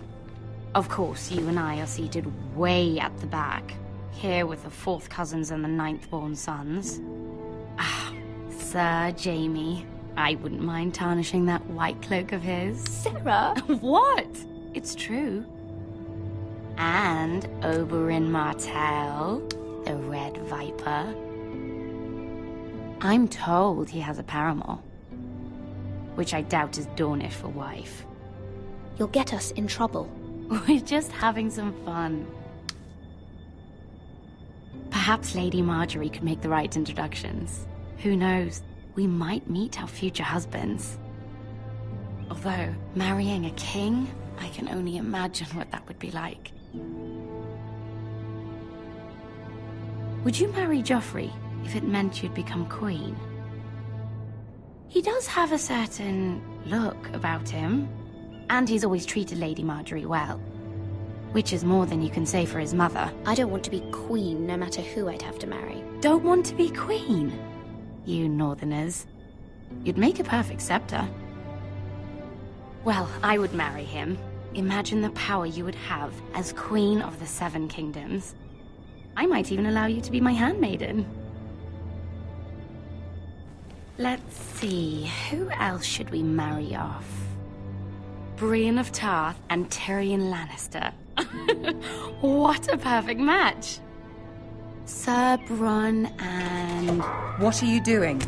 Of course, you and I are seated way at the back. Here with the 4th cousins and the 9th-born sons. Ah, Sir Jaime. I wouldn't mind tarnishing that white cloak of his. Sarah! What? It's true. And Oberyn Martell, the Red Viper. I'm told he has a paramour. Which I doubt is Dornish for wife. You'll get us in trouble. We're just having some fun. Perhaps Lady Marjorie could make the right introductions. Who knows? We might meet our future husbands. Although, marrying a king, I can only imagine what that would be like. Would you marry Joffrey if it meant you'd become queen? He does have a certain look about him, and he's always treated Lady Marjorie well. Which is more than you can say for his mother. I don't want to be queen, no matter who I'd have to marry. Don't want to be queen? You northerners. You'd make a perfect scepter. Well, I would marry him. Imagine the power you would have as Queen of the 7 Kingdoms. I might even allow you to be my handmaiden. Let's see, who else should we marry off? Brienne of Tarth and Tyrion Lannister. What a perfect match! Sir Bronn and... What are you doing?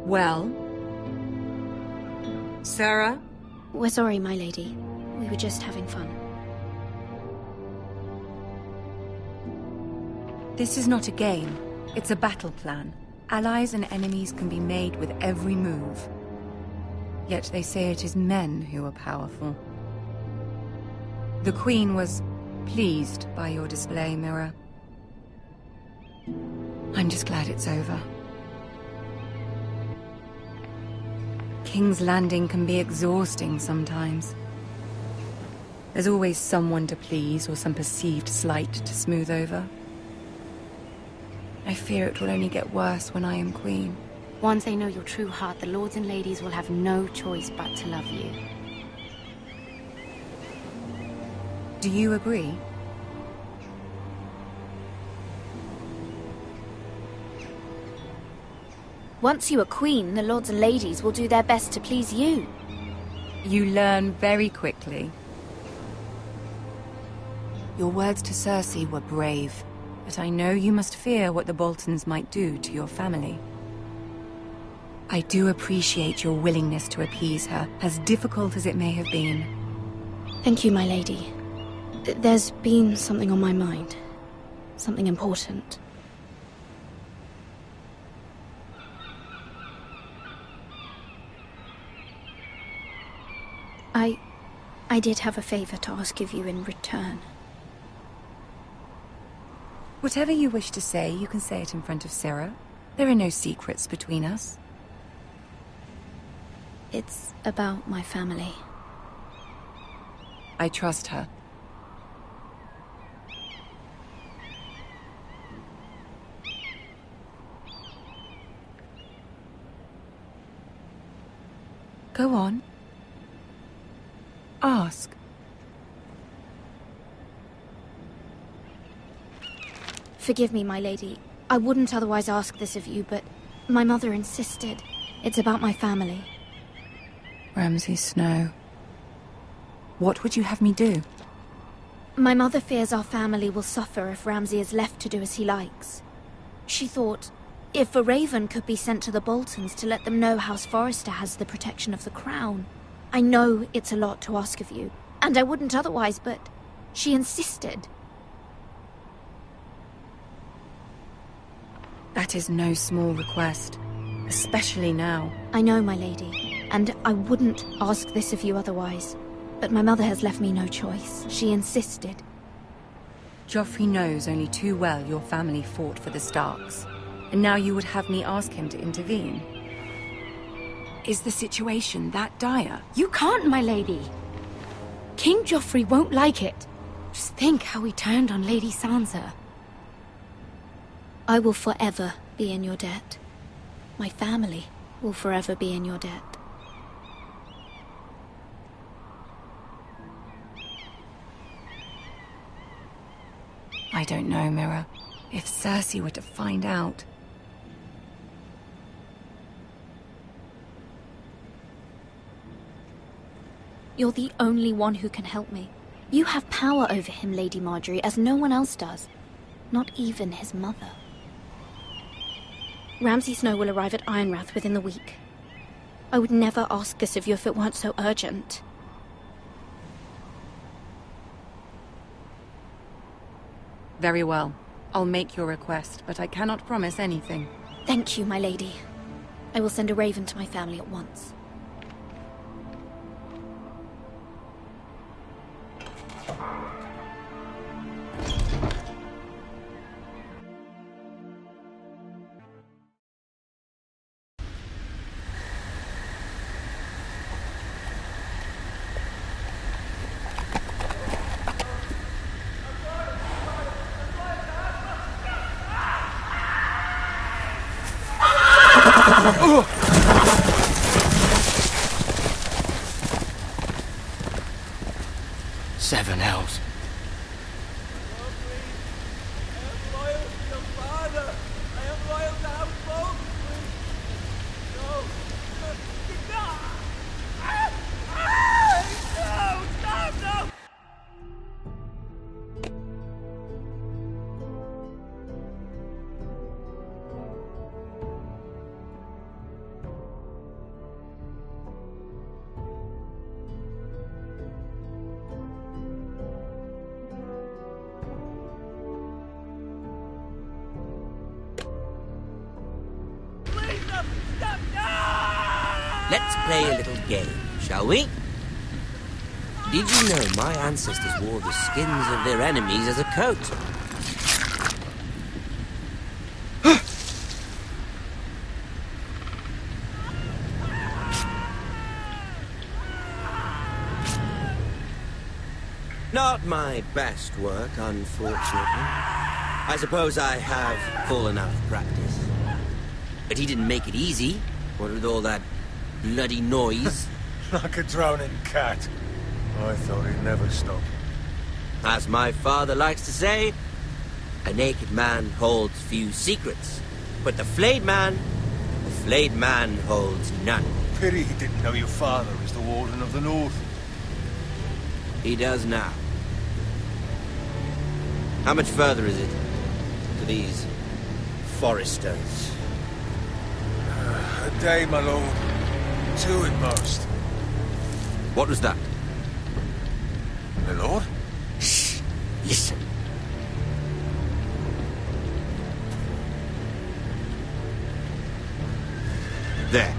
Well? Sarah? We're sorry, my lady. We were just having fun. This is not a game. It's a battle plan. Allies and enemies can be made with every move. Yet they say it is men who are powerful. The Queen was pleased by your display, Mira. I'm just glad it's over. King's Landing can be exhausting sometimes. There's always someone to please or some perceived slight to smooth over. I fear it will only get worse when I am queen. Once they know your true heart, the lords and ladies will have no choice but to love you. Do you agree? Once you are queen, the lords and ladies will do their best to please you. You learn very quickly. Your words to Cersei were brave. but I know you must fear what the Boltons might do to your family. I do appreciate your willingness to appease her, as difficult as it may have been. Thank you, my lady. There's been something on my mind. Something important. I did have a favor to ask of you in return. Whatever you wish to say, you can say it in front of Sarah. There are no secrets between us. It's about my family. I trust her. Go on. Ask. Forgive me, my lady. I wouldn't otherwise ask this of you, but my mother insisted. It's about my family. Ramsay Snow. What would you have me do? My mother fears our family will suffer if Ramsay is left to do as he likes. She thought, if a raven could be sent to the Boltons to let them know House Forrester has the protection of the crown. I know it's a lot to ask of you, and I wouldn't otherwise, but she insisted. That is no small request, especially now. I know, my lady, and I wouldn't ask this of you otherwise. But my mother has left me no choice. She insisted. Joffrey knows only too well your family fought for the Starks, and now you would have me ask him to intervene. Is the situation that dire? You can't, my lady. King Joffrey won't like it. Just think how he turned on Lady Sansa. I will forever be in your debt. My family will forever be in your debt. I don't know, Mira. If Cersei were to find out... You're the only one who can help me. You have power over him, Lady Marjorie, as no one else does. Not even his mother. Ramsay Snow will arrive at Ironrath within the week. I would never ask this of you if it weren't so urgent. Very well. I'll make your request, but I cannot promise anything. Thank you, my lady. I will send a raven to my family at once. Seven hells. Let's play a little game, shall we? Did you know my ancestors wore the skins of their enemies as a coat? Not my best work, unfortunately. I suppose I have fallen out of practice. But he didn't make it easy, what with all that bloody noise. Like a drowning cat. I thought he'd never stop. As my father likes to say, a naked man holds few secrets, but the flayed man holds none. Pity he didn't know your father is the Warden of the North. He does now. How much further is it? to these foresters? A day, my lord. 2 at most. What was that? My lord? Shh! Listen. There.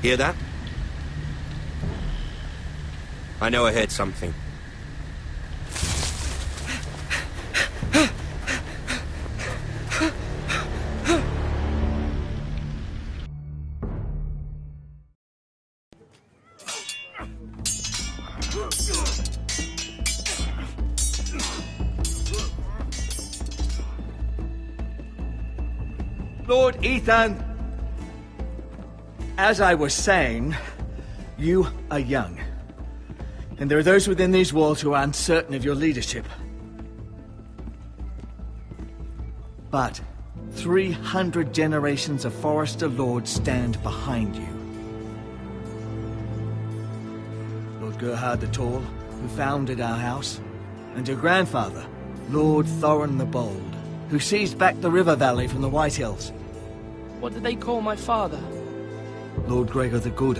Hear that? I know I heard something. Lord Ethan, as I was saying, you are young. And there are those within these walls who are uncertain of your leadership. But 300 generations of Forester Lords stand behind you. Lord Gerhard the Tall, who founded our house, and your grandfather, Lord Thorin the Bold, who seized back the river valley from the White Hills. What did they call my father? Lord Gregor the Good.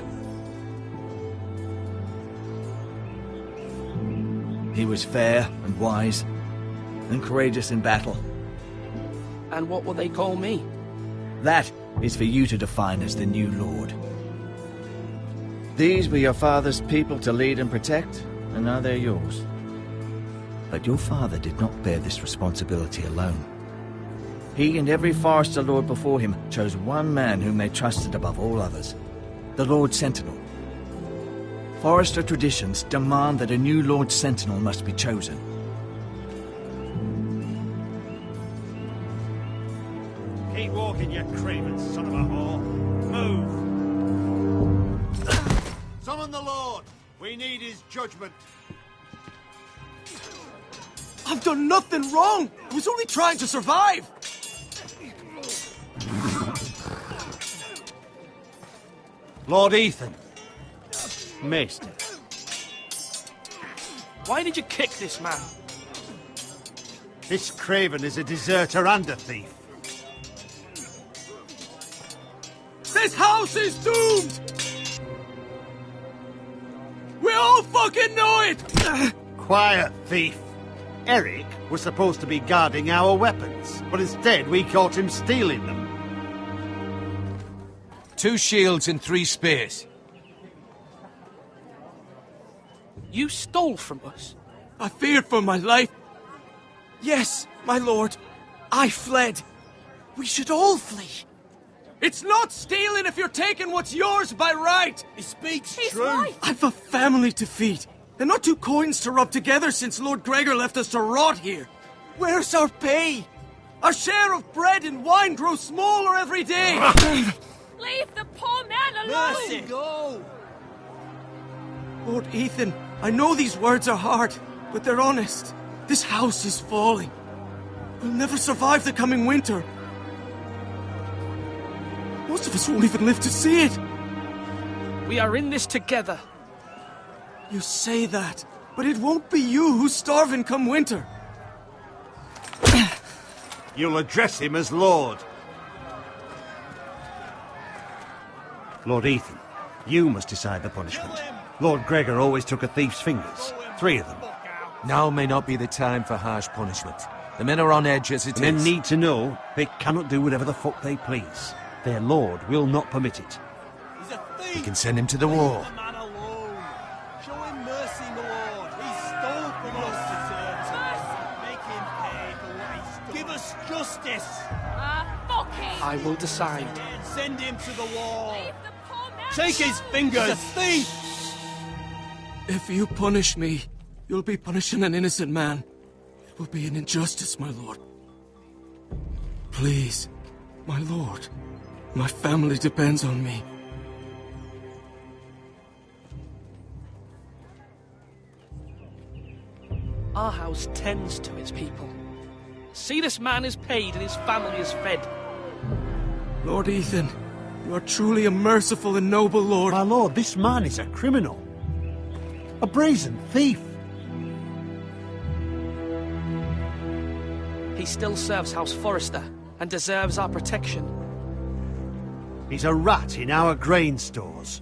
He was fair and wise, and courageous in battle. And what will they call me? That is for you to define as the new Lord. These were your father's people to lead and protect, and now they're yours. But your father did not bear this responsibility alone. He and every Forester Lord before him chose one man whom they trusted above all others, the Lord Sentinel. Forester traditions demand that a new Lord Sentinel must be chosen. Keep walking, you craven son of a whore. Move! Summon the Lord! We need his judgment. I've done nothing wrong! I was only trying to survive! Lord Ethan. Maester. Why did you kick this man? This craven is a deserter and a thief. This house is doomed! We all fucking know it! Quiet, thief. Eric was supposed to be guarding our weapons, but instead we caught him stealing them. 2 shields and 3 spears. You stole from us? I feared for my life. Yes, my lord. I fled. We should all flee. It's not stealing if you're taking what's yours by right. He speaks true. Right. I've a family to feed, and not 2 coins to rub together since Lord Gregor left us to rot here. Where's our pay? Our share of bread and wine grows smaller every day. Leave the poor man alone! Mercy. Go! Lord Ethan, I know these words are hard, but they're honest. This house is falling. We'll never survive the coming winter. Most of us won't even live to see it. We are in this together. You say that, but it won't be you who's starving come winter. You'll address him as Lord. Lord Ethan, you must decide the punishment. Lord Gregor always took a thief's fingers. 3 of them. Now may not be the time for harsh punishment. The men are on edge as it is. Men need to know they cannot do whatever the fuck they please. Their lord will not permit it. He's a thief! You can send him to the war. Leave the man alone. Show him mercy, my lord. He stole from us. Make him pay for what he stole. Give us justice. Fuck him! I will decide. Send him to the wall. Leave the poor man Take his fingers. He's a thief. If you punish me, you'll be punishing an innocent man. It will be an injustice, my lord. Please, my lord. My family depends on me. Our house tends to its people. See, this man is paid and his family is fed. Lord Ethan, you are truly a merciful and noble lord. My lord, this man is a criminal. A brazen thief. He still serves House Forrester and deserves our protection. He's a rat in our grain stores.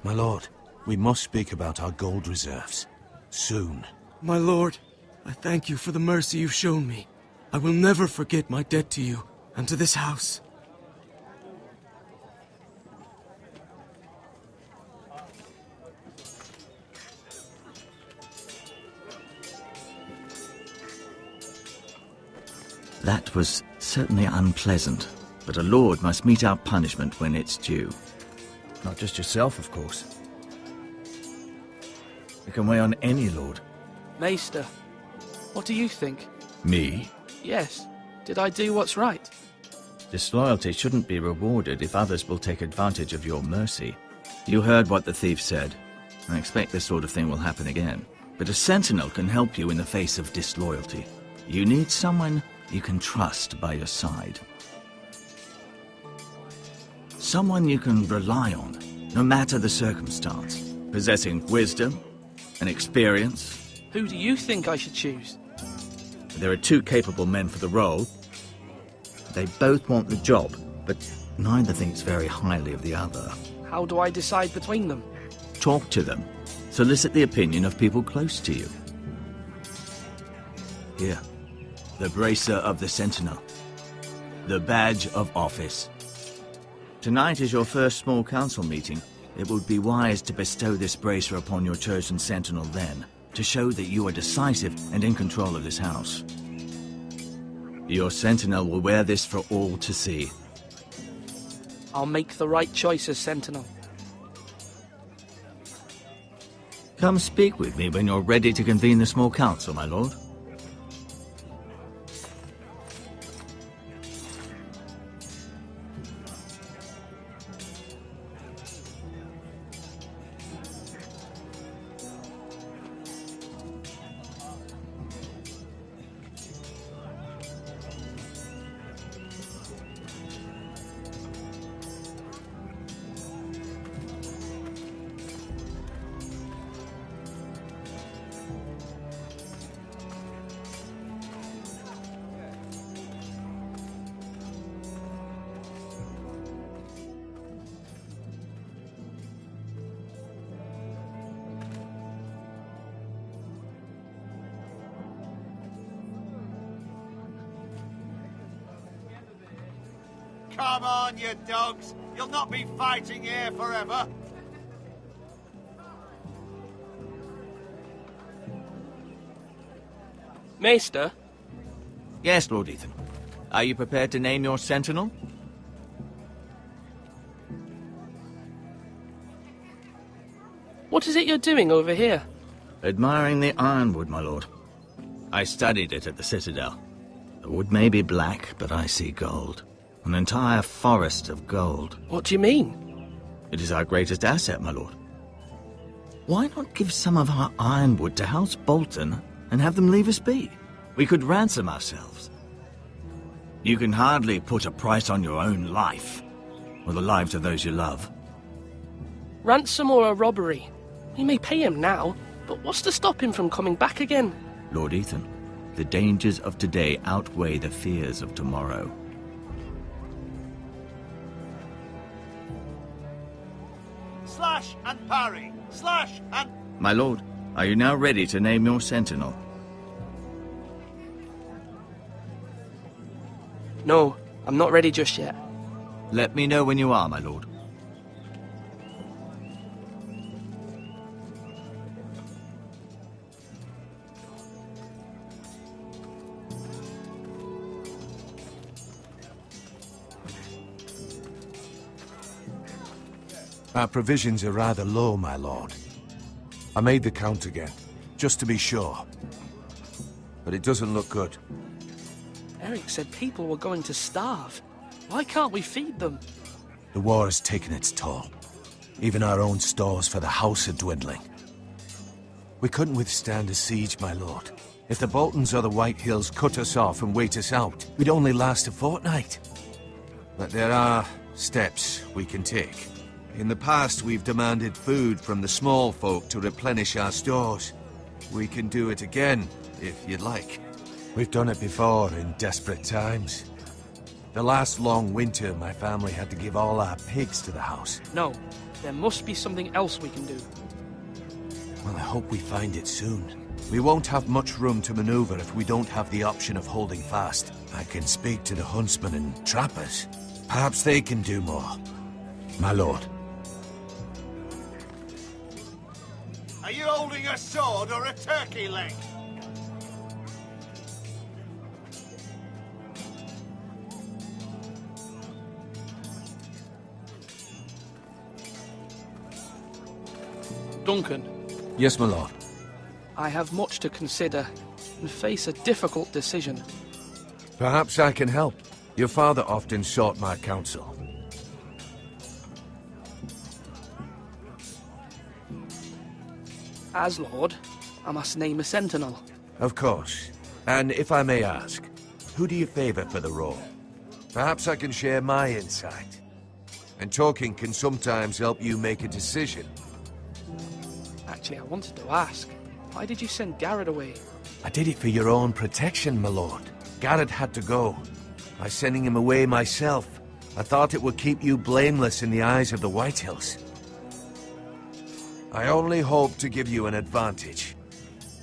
My lord, we must speak about our gold reserves. Soon. My lord, I thank you for the mercy you've shown me. I will never forget my debt to you and to this house. That was certainly unpleasant, but a lord must mete out punishment when it's due. Not just yourself, of course. It can weigh on any lord. Maester, what do you think? Me? Yes. Did I do what's right? Disloyalty shouldn't be rewarded if others will take advantage of your mercy. You heard what the thief said. I expect this sort of thing will happen again. But a sentinel can help you in the face of disloyalty. You need someone you can trust by your side. Someone you can rely on, no matter the circumstance. Possessing wisdom and experience. Who do you think I should choose? There are two capable men for the role. They both want the job, but neither thinks very highly of the other. How do I decide between them? Talk to them. Solicit the opinion of people close to you. Here. The bracer of the Sentinel. The badge of office. Tonight is your first small council meeting. It would be wise to bestow this bracer upon your chosen Sentinel then, to show that you are decisive and in control of this house. Your Sentinel will wear this for all to see. I'll make the right choice as Sentinel. Come speak with me when you're ready to convene the small council, my lord. Come on, you dogs. You'll not be fighting here forever. Maester? Yes, Lord Ethan. Are you prepared to name your Sentinel? What is it you're doing over here? Admiring the ironwood, my lord. I studied it at the Citadel. The wood may be black, but I see gold. An entire forest of gold. What do you mean? It is our greatest asset, my lord. Why not give some of our ironwood to House Bolton and have them leave us be? We could ransom ourselves. You can hardly put a price on your own life, or the lives of those you love. Ransom or a robbery? We may pay him now, but what's to stop him from coming back again? Lord Ethan, the dangers of today outweigh the fears of tomorrow. Slash and parry! Slash and... My lord, are you now ready to name your Sentinel? No, I'm not ready just yet. Let me know when you are, my lord. Our provisions are rather low, my lord. I made the count again, just to be sure. But it doesn't look good. Eric said people were going to starve. Why can't we feed them? The war has taken its toll. Even our own stores for the house are dwindling. We couldn't withstand a siege, my lord. If the Boltons or the White Hills cut us off and wait us out, we'd only last a fortnight. But there are steps we can take. In the past, we've demanded food from the small folk to replenish our stores. We can do it again, if you'd like. We've done it before in desperate times. The last long winter, my family had to give all our pigs to the house. No, there must be something else we can do. Well, I hope we find it soon. We won't have much room to maneuver if we don't have the option of holding fast. I can speak to the huntsmen and trappers. Perhaps they can do more. My lord. Are you holding a sword or a turkey leg? Duncan. Yes, my lord. I have much to consider and face a difficult decision. Perhaps I can help. Your father often sought my counsel. As Lord, I must name a sentinel. Of course. And if I may ask, who do you favor for the role? Perhaps I can share my insight. And talking can sometimes help you make a decision. Actually, I wanted to ask, why did you send Garrett away? I did it for your own protection, my lord. Garrett had to go. By sending him away myself, I thought it would keep you blameless in the eyes of the Whitehills. I only hope to give you an advantage,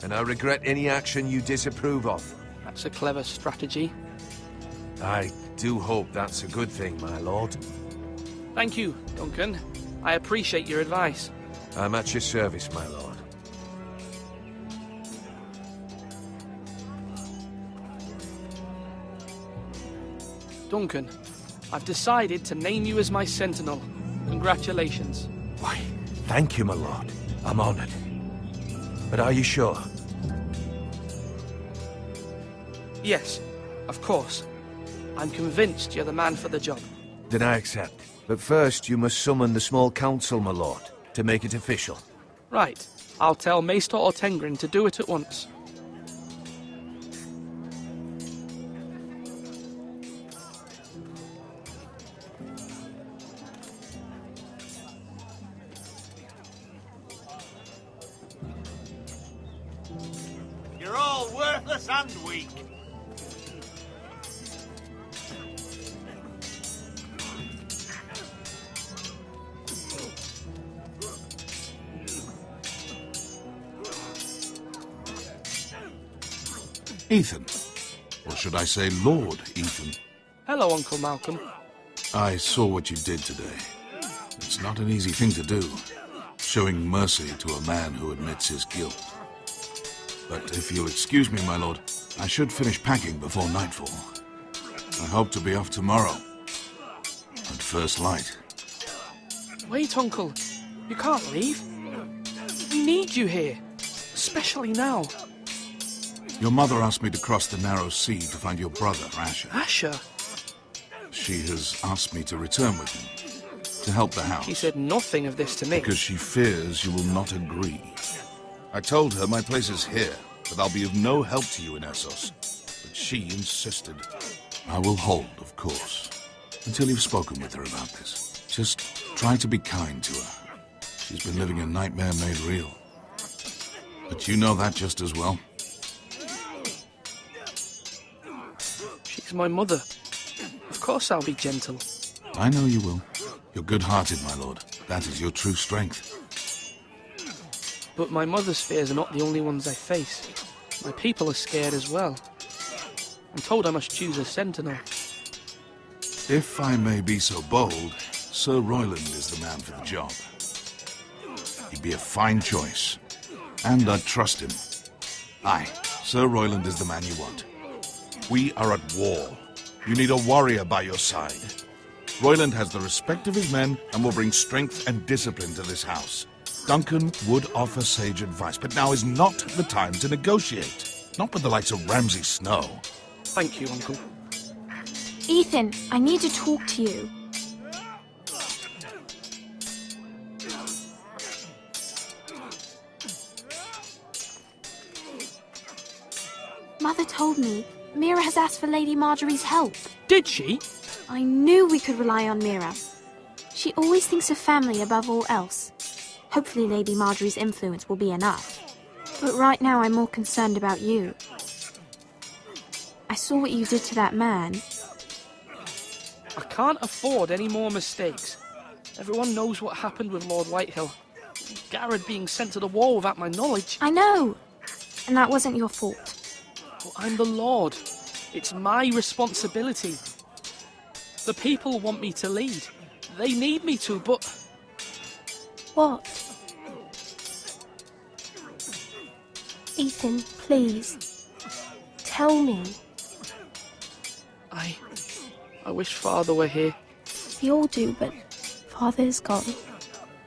and I regret any action you disapprove of. That's a clever strategy. I do hope that's a good thing, my lord. Thank you, Duncan. I appreciate your advice. I'm at your service, my lord. Duncan, I've decided to name you as my sentinel. Congratulations. Why, thank you, my lord. I'm honored. But are you sure? Yes, of course. I'm convinced you're the man for the job. Then I accept. But first, you must summon the small council, my lord, to make it official. Right. I'll tell Maester Ortengrin to do it at once. You're all worthless and weak. Ethan. Or should I say Lord Ethan? Hello, Uncle Malcolm. I saw what you did today. It's not an easy thing to do, showing mercy to a man who admits his guilt. But if you'll excuse me, my lord, I should finish packing before nightfall. I hope to be off tomorrow, at first light. Wait, Uncle. You can't leave. We need you here, especially now. Your mother asked me to cross the narrow sea to find your brother, Asher. Asher? She has asked me to return with him, to help the house. She said nothing of this to me. Because she fears you will not agree. I told her my place is here, that I'll be of no help to you in Essos. But she insisted. I will hold, of course, until you've spoken with her about this. Just try to be kind to her. She's been living a nightmare made real. But you know that just as well. She's my mother. Of course I'll be gentle. I know you will. You're good-hearted, my lord. That is your true strength. But my mother's fears are not the only ones I face. My people are scared as well. I'm told I must choose a sentinel. If I may be so bold, Sir Royland is the man for the job. He'd be a fine choice. And I'd trust him. Aye, Sir Royland is the man you want. We are at war. You need a warrior by your side. Royland has the respect of his men and will bring strength and discipline to this house. Duncan would offer sage advice, but now is not the time to negotiate. Not with the likes of Ramsay Snow. Thank you, Uncle. Ethan, I need to talk to you. Mother told me Mira has asked for Lady Marjorie's help. Did she? I knew we could rely on Mira. She always thinks of family above all else. Hopefully Lady Marjorie's influence will be enough. But right now I'm more concerned about you. I saw what you did to that man. I can't afford any more mistakes. Everyone knows what happened with Lord Whitehill. Garrett being sent to the wall without my knowledge. I know. And that wasn't your fault. Well, I'm the Lord. It's my responsibility. The people want me to lead. They need me to, but... What? Ethan, please. Tell me. I wish Father were here. We all do, but Father's gone.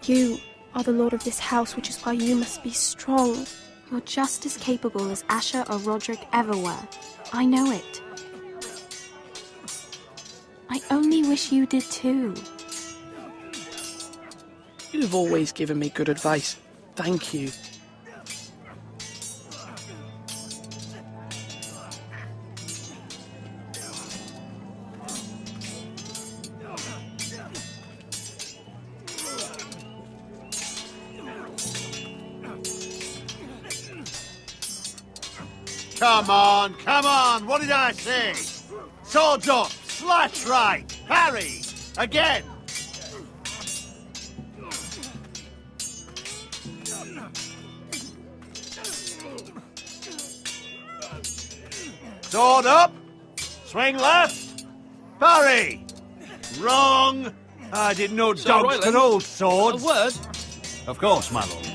You are the lord of this house, which is why you must be strong. You're just as capable as Asher or Roderick ever were. I know it. I only wish you did too. You've always given me good advice. Thank you. Come on, what did I say? Swords up, slash right, parry, again. Sword up, swing left, parry. Wrong. I didn't know dogs could hold swords. A word? Of course, my lord.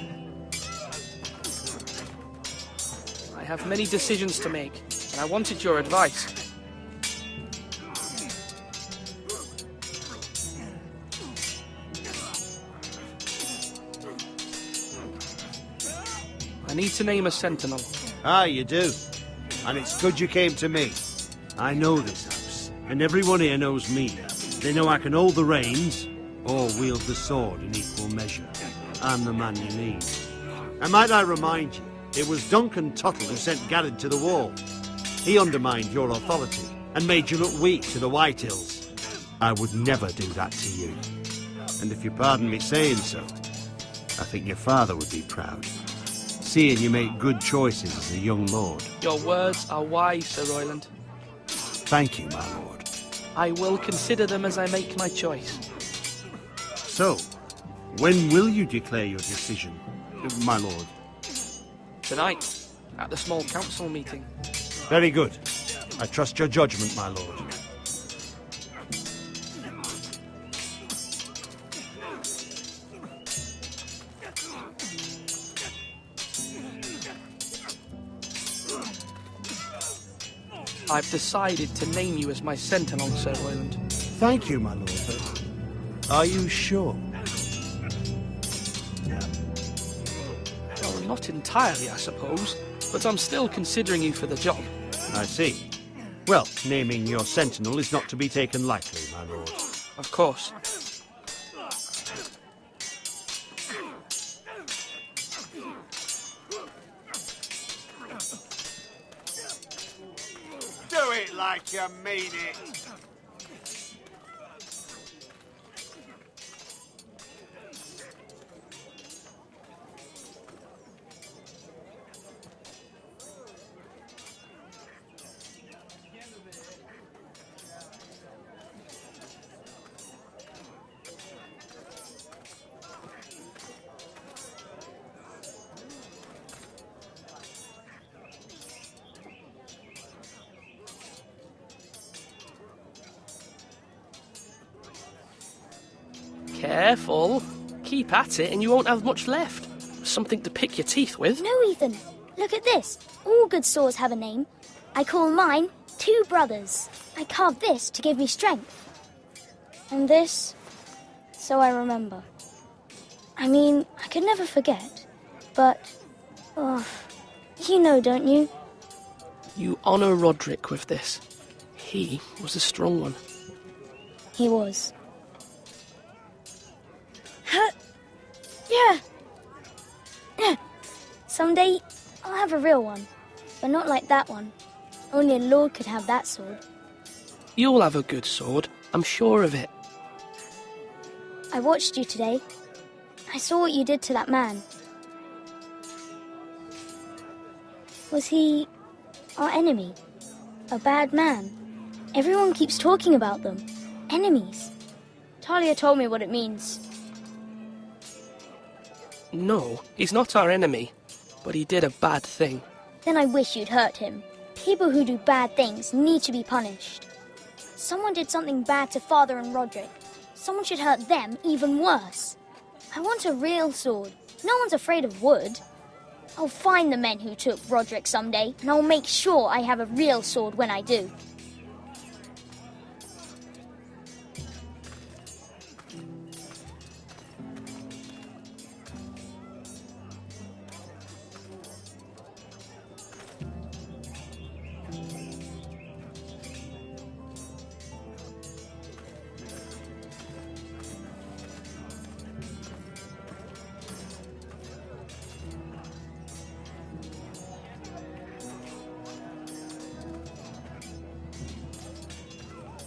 I have many decisions to make, and I wanted your advice. I need to name a sentinel. Ah, you do. And it's good you came to me. I know this house, and everyone here knows me. They know I can hold the reins, or wield the sword in equal measure. I'm the man you need. And might I remind you, it was Duncan Tuttle who sent Garrett to the wall. He undermined your authority and made you look weak to the Whitehills. I would never do that to you. And if you pardon me saying so, I think your father would be proud, seeing you make good choices as a young lord. Your words are wise, Sir Royland. Thank you, my lord. I will consider them as I make my choice. So, when will you declare your decision, my lord? Tonight, at the small council meeting. Very good. I trust your judgment, my lord. I've decided to name you as my sentinel, Sir Royland. Thank you, my lord, but are you sure? Well, not entirely, I suppose, but I'm still considering you for the job. I see. Well, naming your sentinel is not to be taken lightly, my lord. Of course. Do it like you mean it. Careful. Keep at it and you won't have much left. Something to pick your teeth with. No, Ethan. Look at this. All good swords have a name. I call mine Two Brothers. I carved this to give me strength. And this, so I remember. I mean, I could never forget. But, you know, don't you? You honour Roderick with this. He was a strong one. He was. Yeah. Someday, I'll have a real one. But not like that one. Only a lord could have that sword. You'll have a good sword. I'm sure of it. I watched you today. I saw what you did to that man. Was he our enemy? A bad man. Everyone keeps talking about them. Enemies. Talia told me what it means. No, he's not our enemy, but he did a bad thing. Then I wish you'd hurt him. People who do bad things need to be punished. Someone did something bad to Father and Roderick. Someone should hurt them even worse. I want a real sword. No one's afraid of wood. I'll find the men who took Roderick someday, and I'll make sure I have a real sword when I do.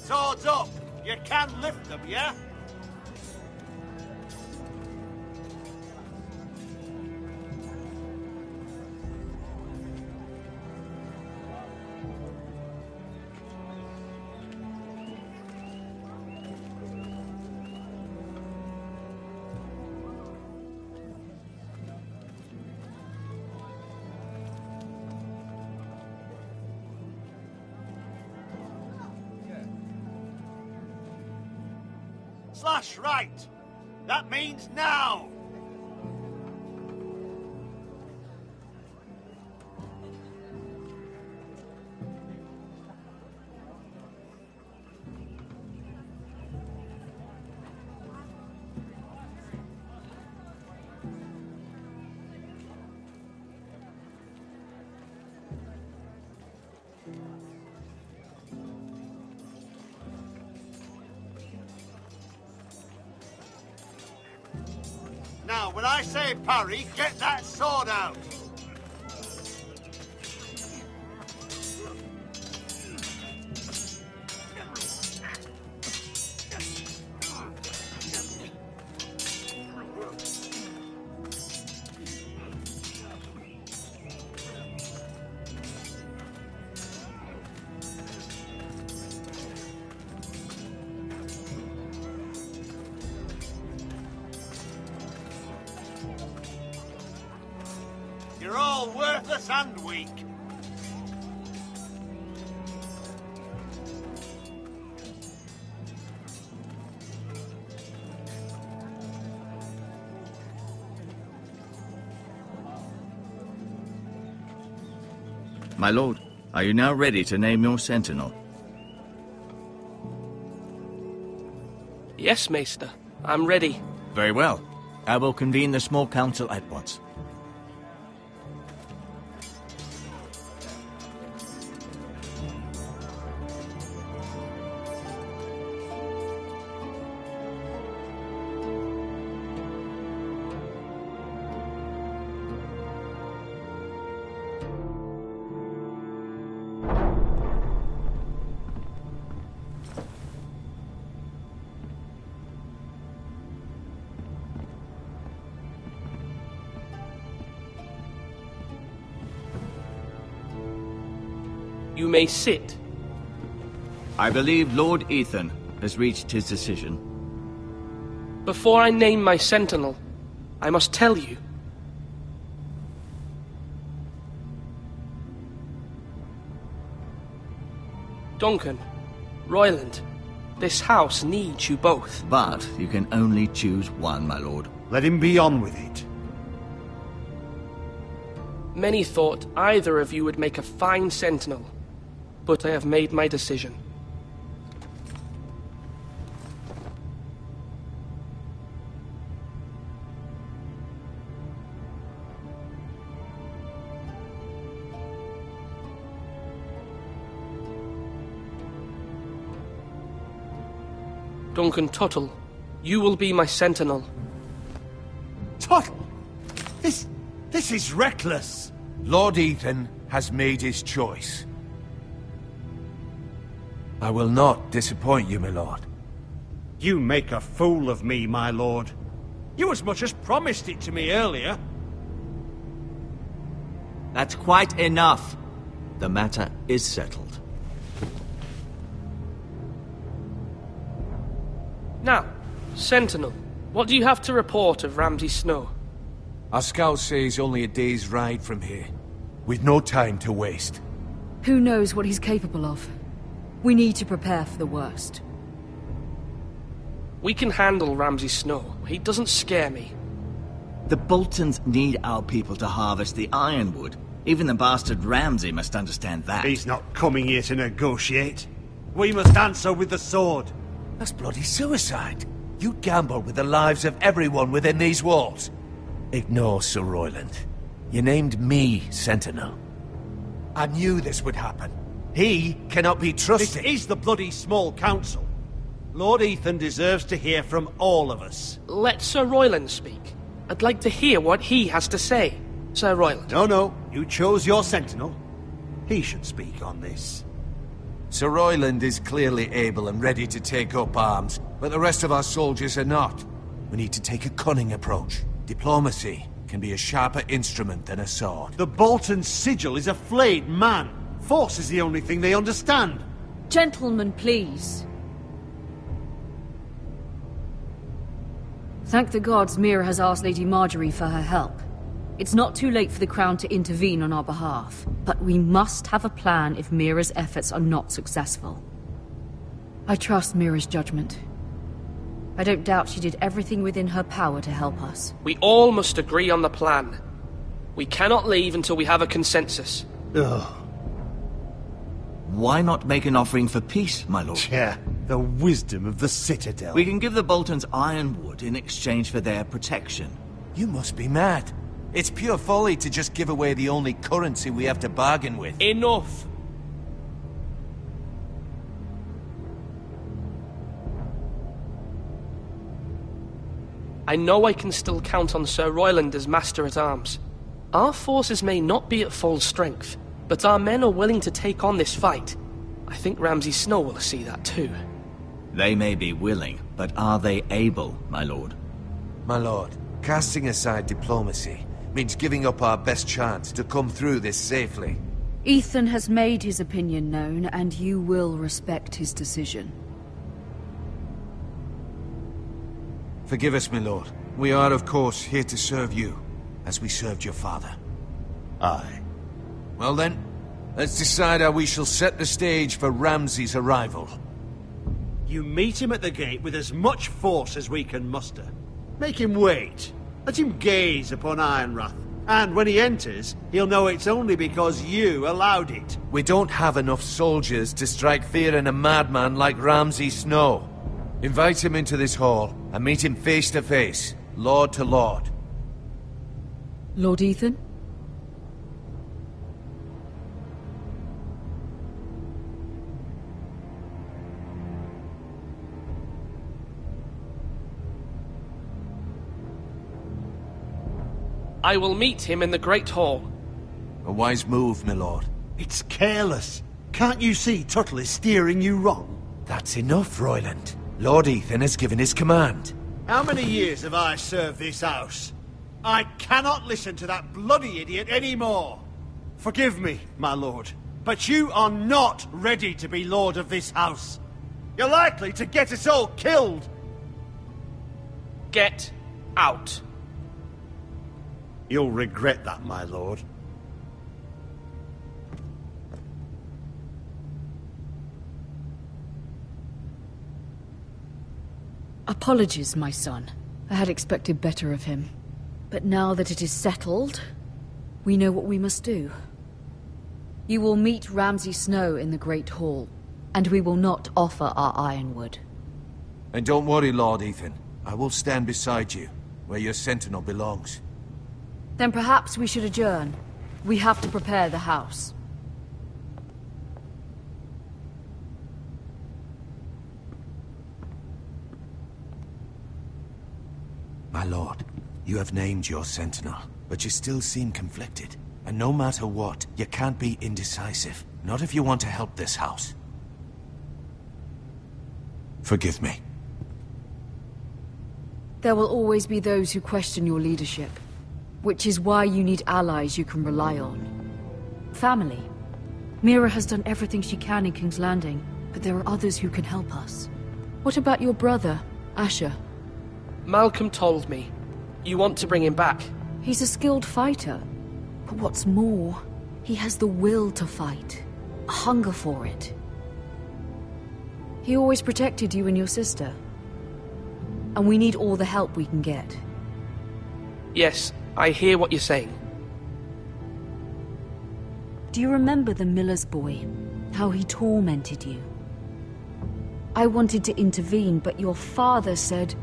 Swords up! You can lift them, yeah? Slash right! That means now! Now, when I say parry, get that sword out! You're all worthless and weak. My lord, are you now ready to name your sentinel? Yes, Maester. I'm ready. Very well. I will convene the small council at once. You may sit. I believe Lord Ethan has reached his decision. Before I name my sentinel, I must tell you. Duncan, Royland, this house needs you both. But you can only choose one, my lord. Let him be on with it. Many thought either of you would make a fine sentinel, but I have made my decision. Duncan Tuttle, you will be my sentinel. Tuttle! This is reckless! Lord Ethan has made his choice. I will not disappoint you, my lord. You make a fool of me, my lord. You as much as promised it to me earlier. That's quite enough. The matter is settled. Now, Sentinel, what do you have to report of Ramsay Snow? Our scouts say he's only a day's ride from here. We've no time to waste. Who knows what he's capable of? We need to prepare for the worst. We can handle Ramsay Snow. He doesn't scare me. The Boltons need our people to harvest the ironwood. Even the bastard Ramsay must understand that. He's not coming here to negotiate. We must answer with the sword. That's bloody suicide. You gamble with the lives of everyone within these walls. Ignore Sir Royland. You named me Sentinel. I knew this would happen. He cannot be trusted. This is the bloody small council. Lord Ethan deserves to hear from all of us. Let Sir Royland speak. I'd like to hear what he has to say. Sir Royland. No. You chose your sentinel. He should speak on this. Sir Royland is clearly able and ready to take up arms, but the rest of our soldiers are not. We need to take a cunning approach. Diplomacy can be a sharper instrument than a sword. The Bolton sigil is a flayed man. Force is the only thing they understand. Gentlemen, please. Thank the gods Mira has asked Lady Marjorie for her help. It's not too late for the Crown to intervene on our behalf, but we must have a plan if Mira's efforts are not successful. I trust Mira's judgment. I don't doubt she did everything within her power to help us. We all must agree on the plan. We cannot leave until we have a consensus. Ugh. Why not make an offering for peace, my lord? Yeah, the wisdom of the Citadel. We can give the Boltons ironwood in exchange for their protection. You must be mad. It's pure folly to just give away the only currency we have to bargain with. Enough! I know I can still count on Sir Royland as Master-at-Arms. Our forces may not be at full strength, but our men are willing to take on this fight. I think Ramsay Snow will see that too. They may be willing, but are they able, my lord? My lord, casting aside diplomacy means giving up our best chance to come through this safely. Ethan has made his opinion known, and you will respect his decision. Forgive us, my lord. We are, of course, here to serve you, as we served your father. Aye. Well then, let's decide how we shall set the stage for Ramsay's arrival. You meet him at the gate with as much force as we can muster. Make him wait. Let him gaze upon Ironrath. And when he enters, he'll know it's only because you allowed it. We don't have enough soldiers to strike fear in a madman like Ramsay Snow. Invite him into this hall and meet him face to face, lord to lord. Lord Ethan? I will meet him in the Great Hall. A wise move, my lord. It's careless. Can't you see Tuttle is steering you wrong? That's enough, Royland. Lord Ethan has given his command. How many years have I served this house? I cannot listen to that bloody idiot anymore. Forgive me, my lord, but you are not ready to be lord of this house. You're likely to get us all killed. Get out. You'll regret that, my lord. Apologies, my son. I had expected better of him. But now that it is settled, we know what we must do. You will meet Ramsay Snow in the Great Hall, and we will not offer our ironwood. And don't worry, Lord Ethan. I will stand beside you, where your sentinel belongs. Then perhaps we should adjourn. We have to prepare the house. My lord, you have named your sentinel, but you still seem conflicted. And no matter what, you can't be indecisive. Not if you want to help this house. Forgive me. There will always be those who question your leadership, which is why you need allies you can rely on. Family. Mira has done everything she can in King's Landing, but there are others who can help us. What about your brother Asher. Malcolm told me. You want to bring him back? He's a skilled fighter. But what's more, he has the will to fight. A hunger for it. He always protected you and your sister. And we need all the help we can get. Yes, I hear what you're saying. Do you remember the miller's boy? How he tormented you? I wanted to intervene, but your father said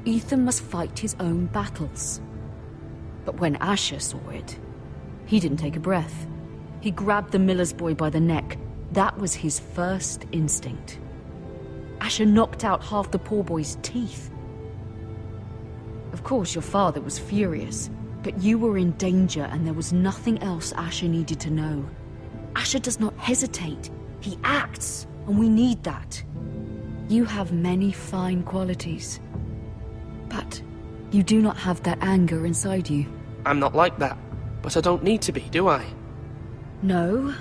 Ethan must fight his own battles. But when Asher saw it, he didn't take a breath. He grabbed the miller's boy by the neck. That was his first instinct. Asher knocked out half the poor boy's teeth. Of course, your father was furious, but you were in danger and there was nothing else Asher needed to know. Asher does not hesitate. He acts, and we need that. You have many fine qualities, but you do not have that anger inside you. I'm not like that, but I don't need to be, do I? No,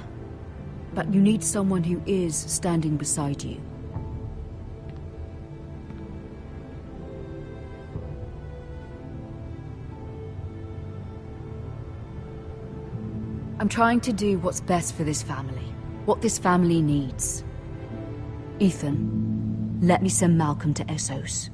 but you need someone who is standing beside you. I'm trying to do what's best for this family, what this family needs. Ethan, let me send Malcolm to Essos.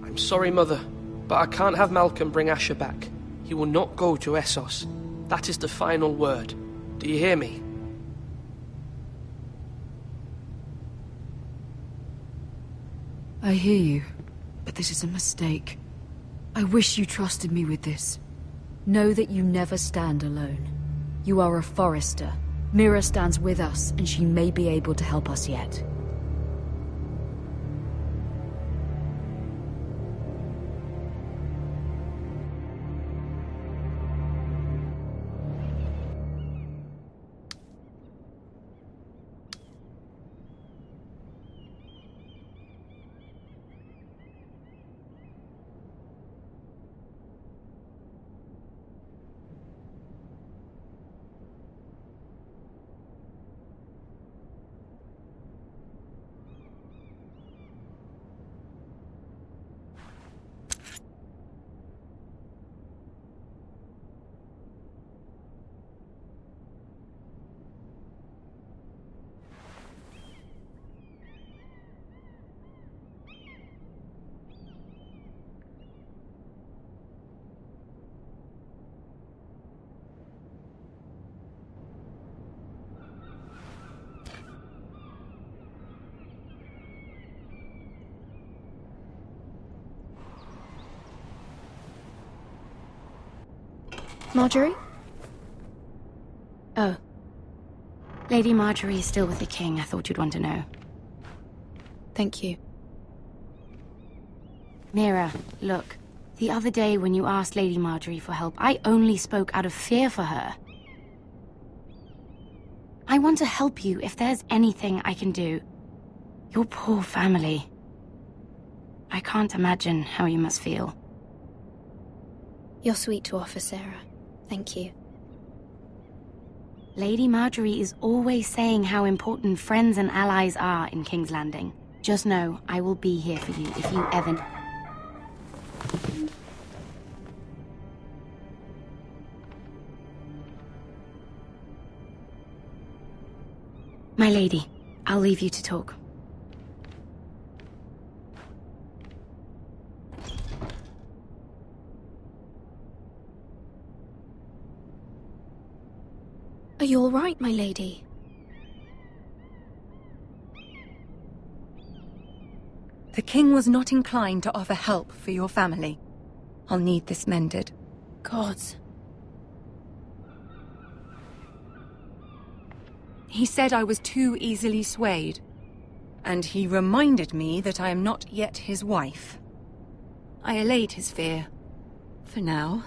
I'm sorry, Mother, but I can't have Malcolm bring Asher back. He will not go to Essos. That is the final word. Do you hear me? I hear you, but this is a mistake. I wish you trusted me with this. Know that you never stand alone. You are a Forrester. Mira stands with us, and she may be able to help us yet. Marjorie? Oh. Lady Marjorie is still with the king. I thought you'd want to know. Thank you. Mira, look. The other day when you asked Lady Marjorie for help, I only spoke out of fear for her. I want to help you if there's anything I can do. Your poor family. I can't imagine how you must feel. You're sweet to offer, Sarah. Thank you. Lady Marjorie is always saying how important friends and allies are in King's Landing. Just know, I will be here for you if you ever... My lady, I'll leave you to talk. Are you all right, my lady? The king was not inclined to offer help for your family. I'll need this mended. Gods. He said I was too easily swayed. And he reminded me that I am not yet his wife. I allayed his fear. For now.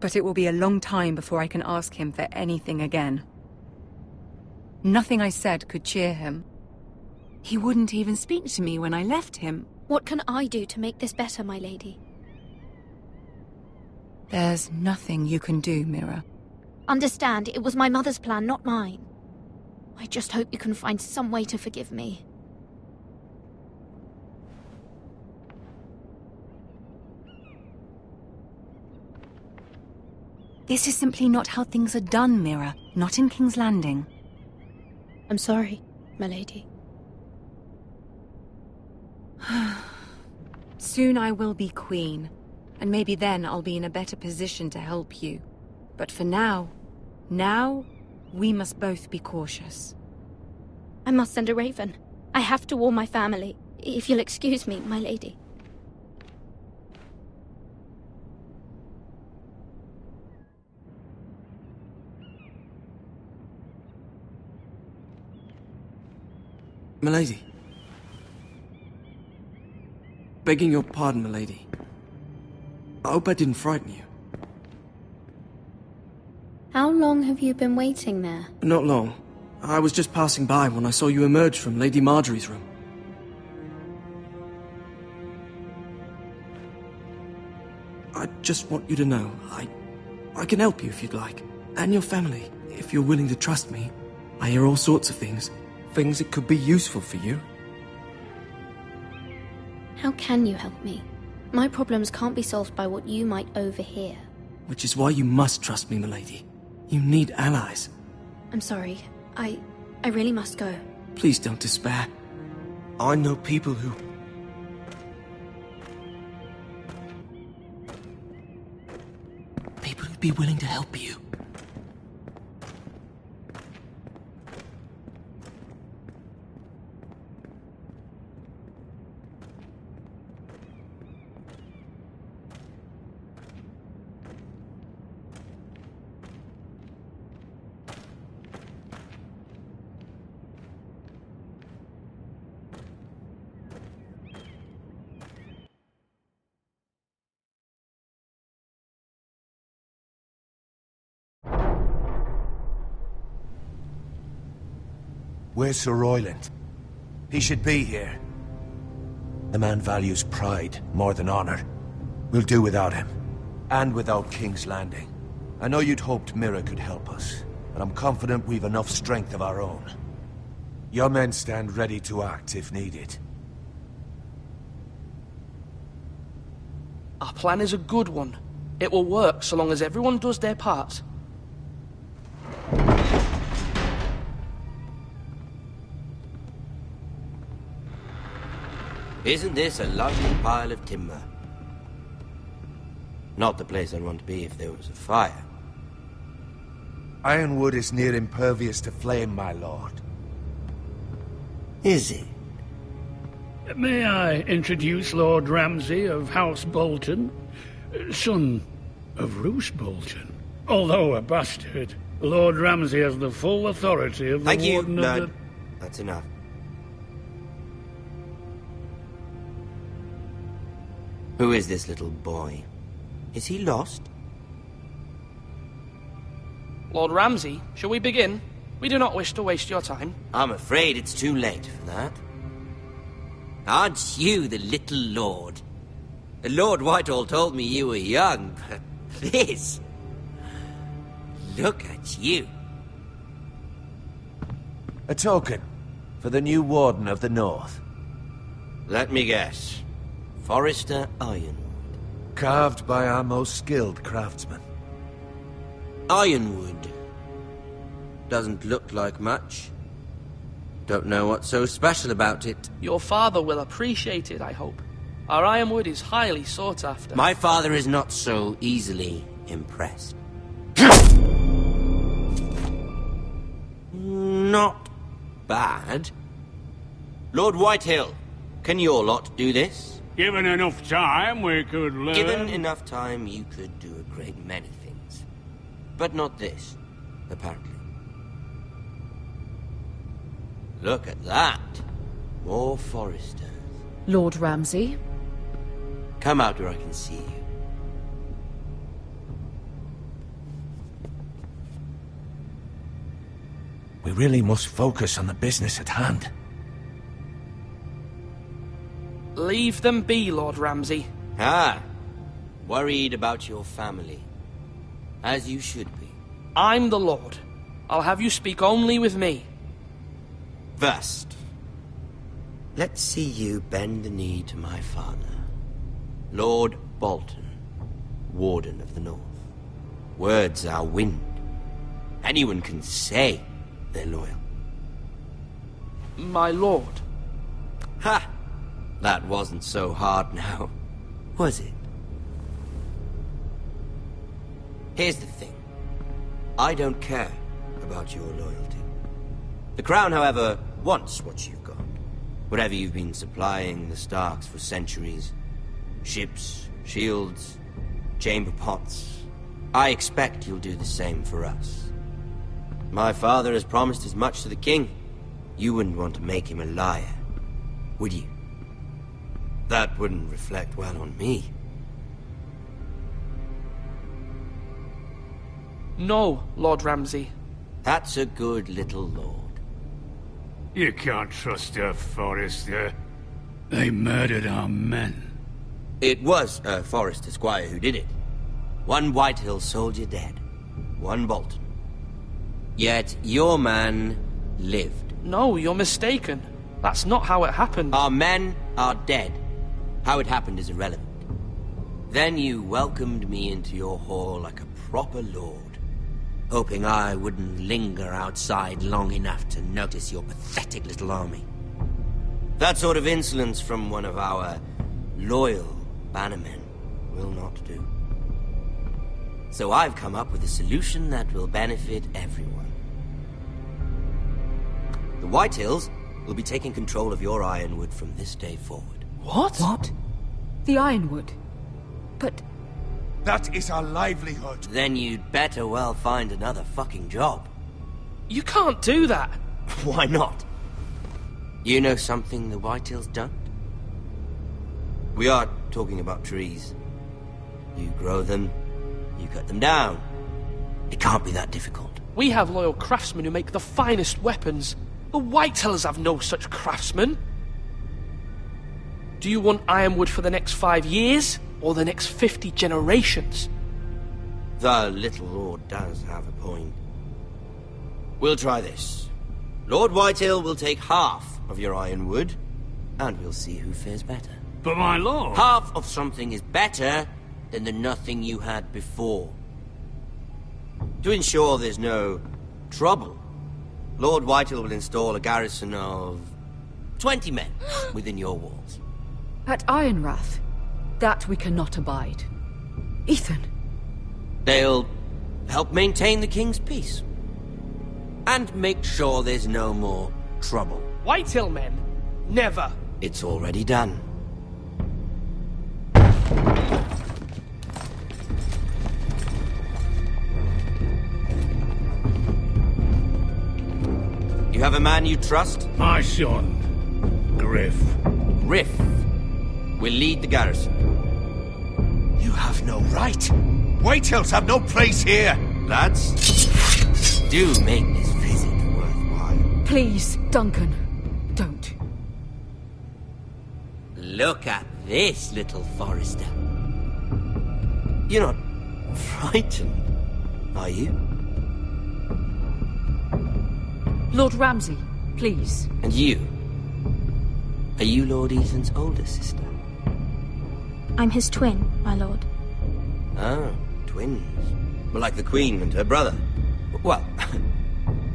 But it will be a long time before I can ask him for anything again. Nothing I said could cheer him. He wouldn't even speak to me when I left him. What can I do to make this better, my lady? There's nothing you can do, Mira. Understand, it was my mother's plan, not mine. I just hope you can find some way to forgive me. This is simply not how things are done, Mira. Not in King's Landing. I'm sorry, my lady. Soon I will be queen, and maybe then I'll be in a better position to help you. But for now, we must both be cautious. I must send a raven. I have to warn my family. If you'll excuse me, my lady. Milady. Begging your pardon, milady. I hope I didn't frighten you. How long have you been waiting there? Not long. I was just passing by when I saw you emerge from Lady Marjorie's room. I just want you to know, I can help you if you'd like. And your family, if you're willing to trust me. I hear all sorts of things. Things that could be useful for you. How can you help me? My problems can't be solved by what you might overhear. Which is why you must trust me, milady. You need allies. I'm sorry. I really must go. Please don't despair. I know people who... People who'd be willing to help you. Where's Sir Royland? He should be here. The man values pride more than honor. We'll do without him. And without King's Landing. I know you'd hoped Mira could help us, but I'm confident we've enough strength of our own. Your men stand ready to act if needed. Our plan is a good one. It will work so long as everyone does their part. Isn't this a lovely pile of timber? Not the place I'd want to be if there was a fire. Ironwood is near impervious to flame, my lord. Is it? May I introduce Lord Ramsay of House Bolton, son of Roose Bolton. Although a bastard, Lord Ramsay has the full authority of the Warden of the... That's enough. Who is this little boy? Is he lost? Lord Ramsay, shall we begin? We do not wish to waste your time. I'm afraid it's too late for that. Aren't you the little lord? Lord Whitehall told me you were young, but this... Look at you. A token for the new Warden of the North. Let me guess. Forrester Ironwood. Carved by our most skilled craftsmen. Ironwood. Doesn't look like much. Don't know what's so special about it. Your father will appreciate it, I hope. Our ironwood is highly sought after. My father is not so easily impressed. Not bad. Lord Whitehill, can your lot do this? Given enough time, we could learn... Given enough time, you could do a great many things. But not this, apparently. Look at that. More Forresters. Lord Ramsay? Come out where I can see you. We really must focus on the business at hand. Leave them be, Lord Ramsay. Ah, worried about your family. As you should be. I'm the Lord. I'll have you speak only with me. First, let's see you bend the knee to my father, Lord Bolton, Warden of the North. Words are wind. Anyone can say they're loyal. My lord. Ha! That wasn't so hard now, was it? Here's the thing. I don't care about your loyalty. The Crown, however, wants what you've got. Whatever you've been supplying the Starks for centuries. Ships, shields, chamber pots. I expect you'll do the same for us. My father has promised as much to the king. You wouldn't want to make him a liar, would you? That wouldn't reflect well on me. No, Lord Ramsay. That's a good little lord. You can't trust her, Forrester. They murdered our men. It was a Forrester squire who did it. One Whitehill soldier dead. One Bolton. Yet your man lived. No, you're mistaken. That's not how it happened. Our men are dead. How it happened is irrelevant. Then you welcomed me into your hall like a proper lord, hoping I wouldn't linger outside long enough to notice your pathetic little army. That sort of insolence from one of our loyal bannermen will not do. So I've come up with a solution that will benefit everyone. The Whitehills will be taking control of your Ironwood from this day forward. What? What? The Ironwood? But... That is our livelihood. Then you'd better well find another fucking job. You can't do that. Why not? You know something the Whitehills don't? We are talking about trees. You grow them, you cut them down. It can't be that difficult. We have loyal craftsmen who make the finest weapons. The Whitehills have no such craftsmen. Do you want Ironwood for the next 5 years, or the next 50 generations? The little lord does have a point. We'll try this. Lord Whitehill will take half of your Ironwood, and we'll see who fares better. But my lord... Half of something is better than the nothing you had before. To ensure there's no trouble, Lord Whitehill will install a garrison of 20 men within your walls. At Ironrath? That we cannot abide. Ethan. They'll help maintain the king's peace. And make sure there's no more trouble. Whitehill men? Never. It's already done. You have a man you trust? My son, Griff. Griff will lead the garrison. You have no right. Whitehills have no place here. Lads, do make this visit worthwhile. Please, Duncan, don't. Look at this, little Forrester. You're not frightened, are you? Lord Ramsay, please. And you? Are you Lord Ethan's older sister? I'm his twin, my lord. Oh, twins. Well, like the Queen and her brother. Well,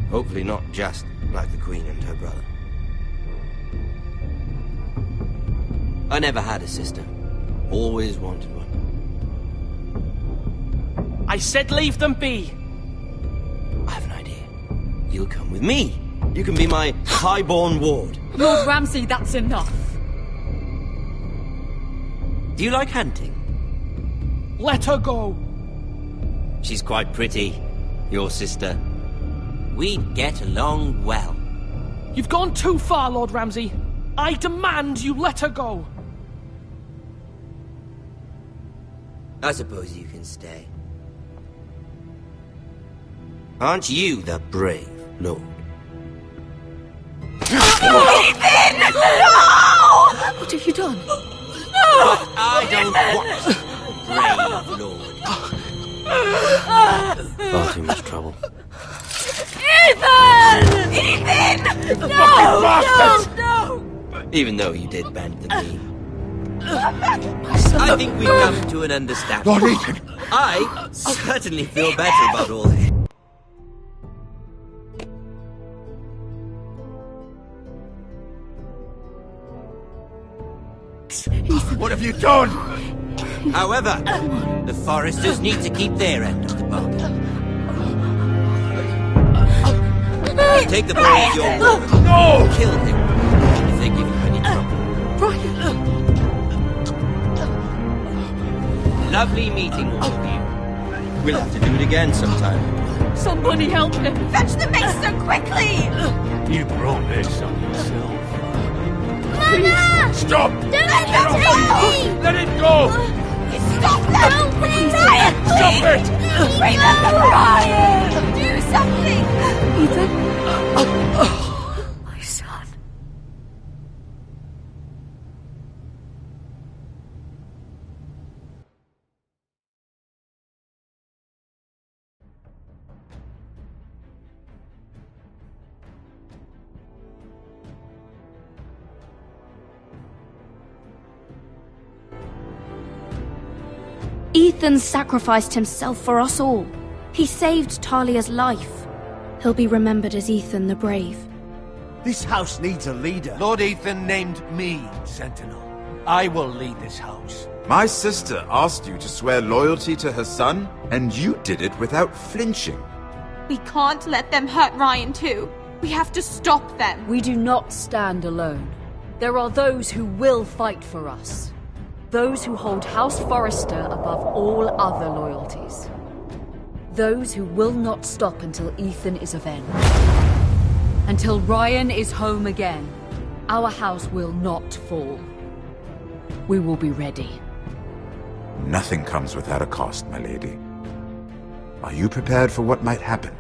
hopefully not just like the Queen and her brother. I never had a sister. Always wanted one. I said leave them be. I have an idea. You'll come with me. You can be my highborn ward. Lord Ramsay, that's enough. Do you like hunting? Let her go. She's quite pretty, your sister. We'd get along well. You've gone too far, Lord Ramsay. I demand you let her go. I suppose you can stay. Aren't you the brave lord? Ethan! No! What have you done? No! But I don't want brave lord. Far too much trouble. Even though you did bend the knee. I think we've come to an understanding. Lord Ethan! I certainly feel better about all this. What have you done? However, the Foresters need to keep their end of the bargain. Take the boy as your word. No! Kill him if they give you any trouble. Lovely meeting all of you. We'll have to do it again sometime. Somebody help him! Fetch the maester quickly! You brought this on yourself. Mama! Stop! Don't let them take me! Let it go! Stop them! Don't please! Ryan, Stop it! Remember Ryan! Do something! Ethan? My son. Ethan sacrificed himself for us all. He saved Talia's life. He'll be remembered as Ethan the Brave. This house needs a leader. Lord Ethan named me Sentinel. I will lead this house. My sister asked you to swear loyalty to her son, and you did it without flinching. We can't let them hurt Ryan too. We have to stop them. We do not stand alone. There are those who will fight for us. Those who hold House Forrester above all other loyalties. Those who will not stop until Ethan is avenged. Until Ryan is home again, our house will not fall. We will be ready. Nothing comes without a cost, my lady. Are you prepared for what might happen?